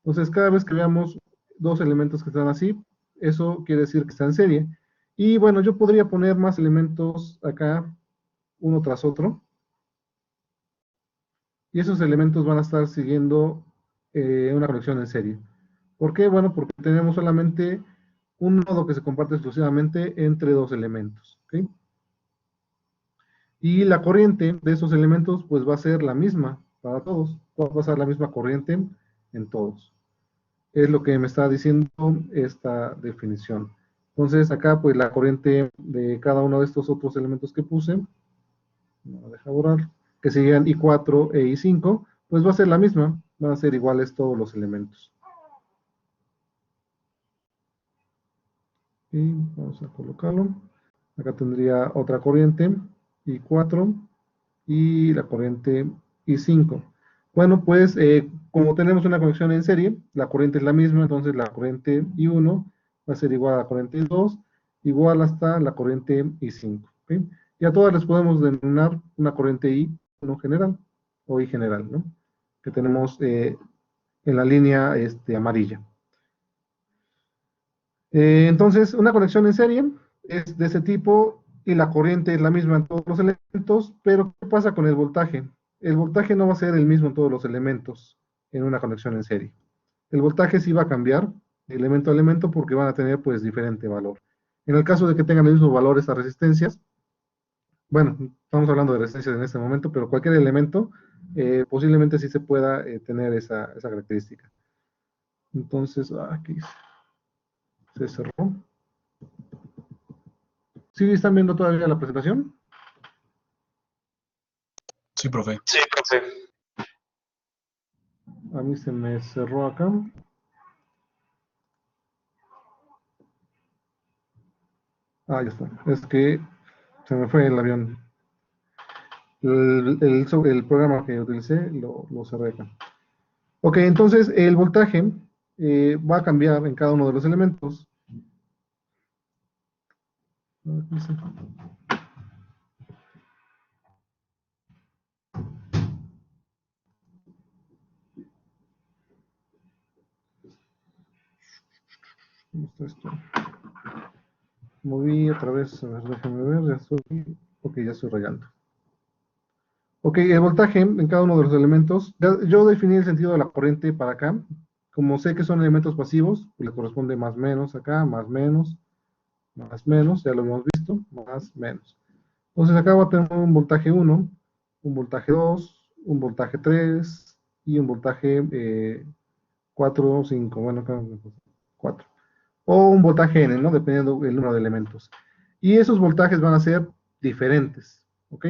Entonces, cada vez que veamos dos elementos que están así, eso quiere decir que está en serie. Y bueno, yo podría poner más elementos acá, uno tras otro. Y esos elementos van a estar siguiendo una conexión en serie. ¿Por qué? Bueno, porque tenemos solamente un nodo que se comparte exclusivamente entre dos elementos. ¿Okay? Y la corriente de esos elementos pues va a ser la misma para todos. Va a pasar la misma corriente en todos. Es lo que me está diciendo esta definición. Entonces acá pues la corriente de cada uno de estos otros elementos que puse, me voy a dejar borrar, que serían I4 e I5, pues va a ser la misma, van a ser iguales todos los elementos. Y vamos a colocarlo. Acá tendría otra corriente, I4, y la corriente I5. Bueno, pues como tenemos una conexión en serie, la corriente es la misma, entonces la corriente I1 va a ser igual a la corriente I2, igual hasta la corriente I5. ¿Ok? Y a todas les podemos denominar una corriente I1 general, o I general, ¿no? Que tenemos en la línea amarilla. Entonces, una conexión en serie es de ese tipo y la corriente es la misma en todos los elementos, pero ¿qué pasa con el voltaje? El voltaje no va a ser el mismo en todos los elementos en una conexión en serie. El voltaje sí va a cambiar de elemento a elemento porque van a tener pues diferente valor. En el caso de que tengan el mismo valor estas resistencias, bueno, estamos hablando de resistencias en este momento, pero cualquier elemento posiblemente sí se pueda tener esa característica. Entonces, aquí se cerró. ¿Sí están viendo todavía la presentación? Sí, profe. Sí, profe. A mí se me cerró acá. Ah, ya está. Es que se me fue el avión. El programa que utilicé lo cerré acá. Ok, entonces el voltaje va a cambiar en cada uno de los elementos. Aquí está. ¿Cómo está esto? Moví otra vez, a ver, déjame ver, ya estoy, ok, ya estoy rayando. Ok, el voltaje en cada uno de los elementos, yo definí el sentido de la corriente para acá, como sé que son elementos pasivos, le corresponde más menos acá, más menos, ya lo habíamos visto, más menos. Entonces acá va a tener un voltaje 1, un voltaje 2, un voltaje 3 y un voltaje 4 o 5, bueno, acá 4. O un voltaje N, ¿no? Dependiendo del número de elementos. Y esos voltajes van a ser diferentes, ¿ok?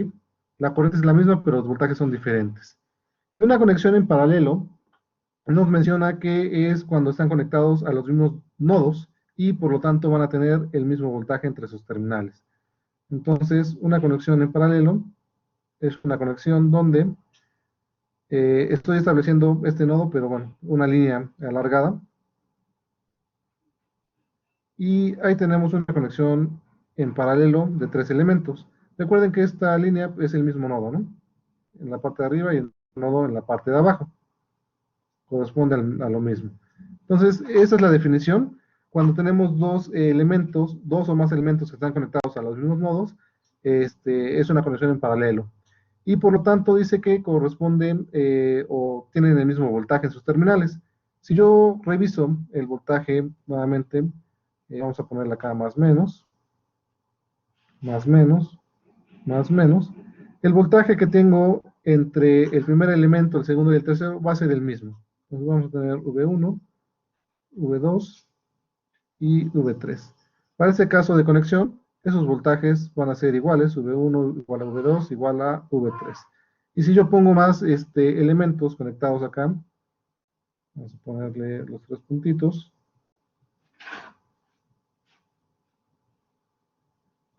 La corriente es la misma, pero los voltajes son diferentes. Una conexión en paralelo nos menciona que es cuando están conectados a los mismos nodos y por lo tanto van a tener el mismo voltaje entre sus terminales. Entonces, una conexión en paralelo es una conexión donde estoy estableciendo este nodo, pero bueno, una línea alargada. Y ahí tenemos una conexión en paralelo de 3 elementos. Recuerden que esta línea es el mismo nodo, ¿no? En la parte de arriba y el nodo en la parte de abajo. Corresponde a lo mismo. Entonces, esa es la definición. Cuando tenemos dos elementos, dos o más elementos que están conectados a los mismos nodos, es una conexión en paralelo. Y por lo tanto dice que corresponden o tienen el mismo voltaje en sus terminales. Si yo reviso el voltaje nuevamente, vamos a ponerle acá más menos, más menos, más menos. El voltaje que tengo entre el primer elemento, el segundo y el tercero va a ser el mismo. Entonces vamos a tener V1, V2 y V3. Para este caso de conexión, esos voltajes van a ser iguales, V1 igual a V2 igual a V3. Y si yo pongo más elementos conectados acá, vamos a ponerle los 3 puntitos.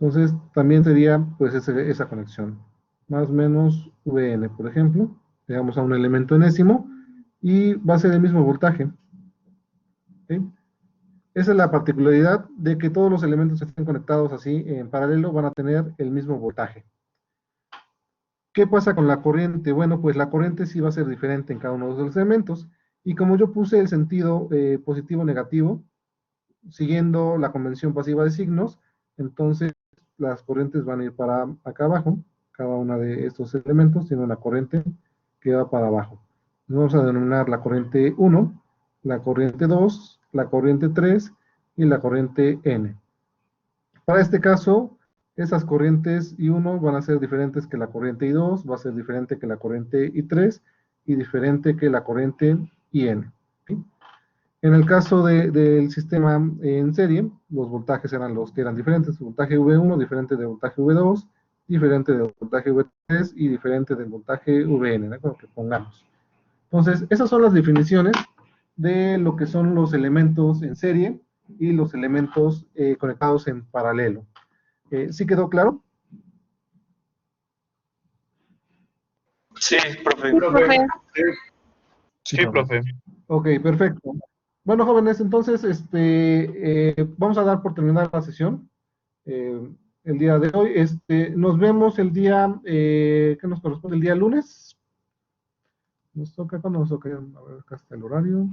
Entonces también sería pues esa conexión. Más menos Vn, por ejemplo. Llegamos a un elemento enésimo y va a ser el mismo voltaje. ¿Sí? Esa es la particularidad de que todos los elementos que estén conectados así en paralelo van a tener el mismo voltaje. ¿Qué pasa con la corriente? Bueno, pues la corriente sí va a ser diferente en cada uno de los elementos. Y como yo puse el sentido positivo o negativo, siguiendo la convención pasiva de signos, entonces las corrientes van a ir para acá abajo. Cada una de estos elementos tiene una corriente que va para abajo. Vamos a denominar la corriente 1, la corriente 2, la corriente 3 y la corriente N. Para este caso, esas corrientes I1 van a ser diferentes que la corriente I2, va a ser diferente que la corriente I3 y diferente que la corriente IN. ¿Sí? En el caso del sistema en serie, los voltajes eran los que eran diferentes. Voltaje V1 diferente del voltaje V2, diferente del voltaje V3 y diferente del voltaje VN, ¿no? Como que pongamos. Entonces, esas son las definiciones de lo que son los elementos en serie y los elementos conectados en paralelo. ¿Sí quedó claro? Sí, profe. Profe. Sí, profe. Ok, perfecto. Bueno, jóvenes, entonces vamos a dar por terminada la sesión el día de hoy. Nos vemos el día, ¿qué nos corresponde? El día lunes. Nos toca, ¿cuándo nos toca? A ver, acá está el horario.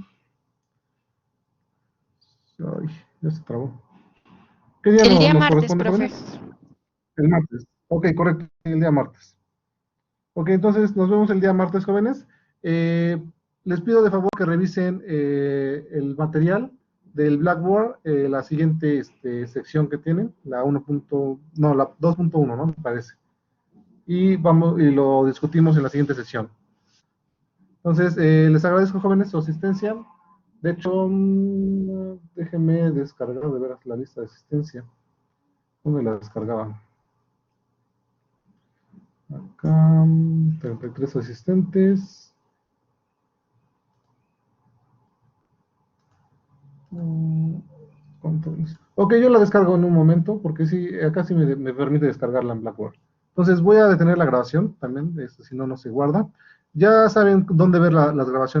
Ay, ya se trabó. ¿Qué día El día nos martes, corresponde, profe. jóvenes? El martes. Ok, correcto, el día martes. Ok, entonces nos vemos el día martes, jóvenes. Les pido de favor que revisen el material del Blackboard, la siguiente sección que tienen, la 1. No, la 2.1, ¿no? Me parece. Y lo discutimos en la siguiente sesión. Entonces, les agradezco, jóvenes, su asistencia. De hecho, déjenme descargar de veras la lista de asistencia. ¿Dónde la descargaba? Acá, 33 asistentes. Ok, yo la descargo en un momento, porque sí, acá sí me permite descargarla en Blackboard. Entonces voy a detener la grabación también, si no, no se guarda. Ya saben dónde ver las grabaciones.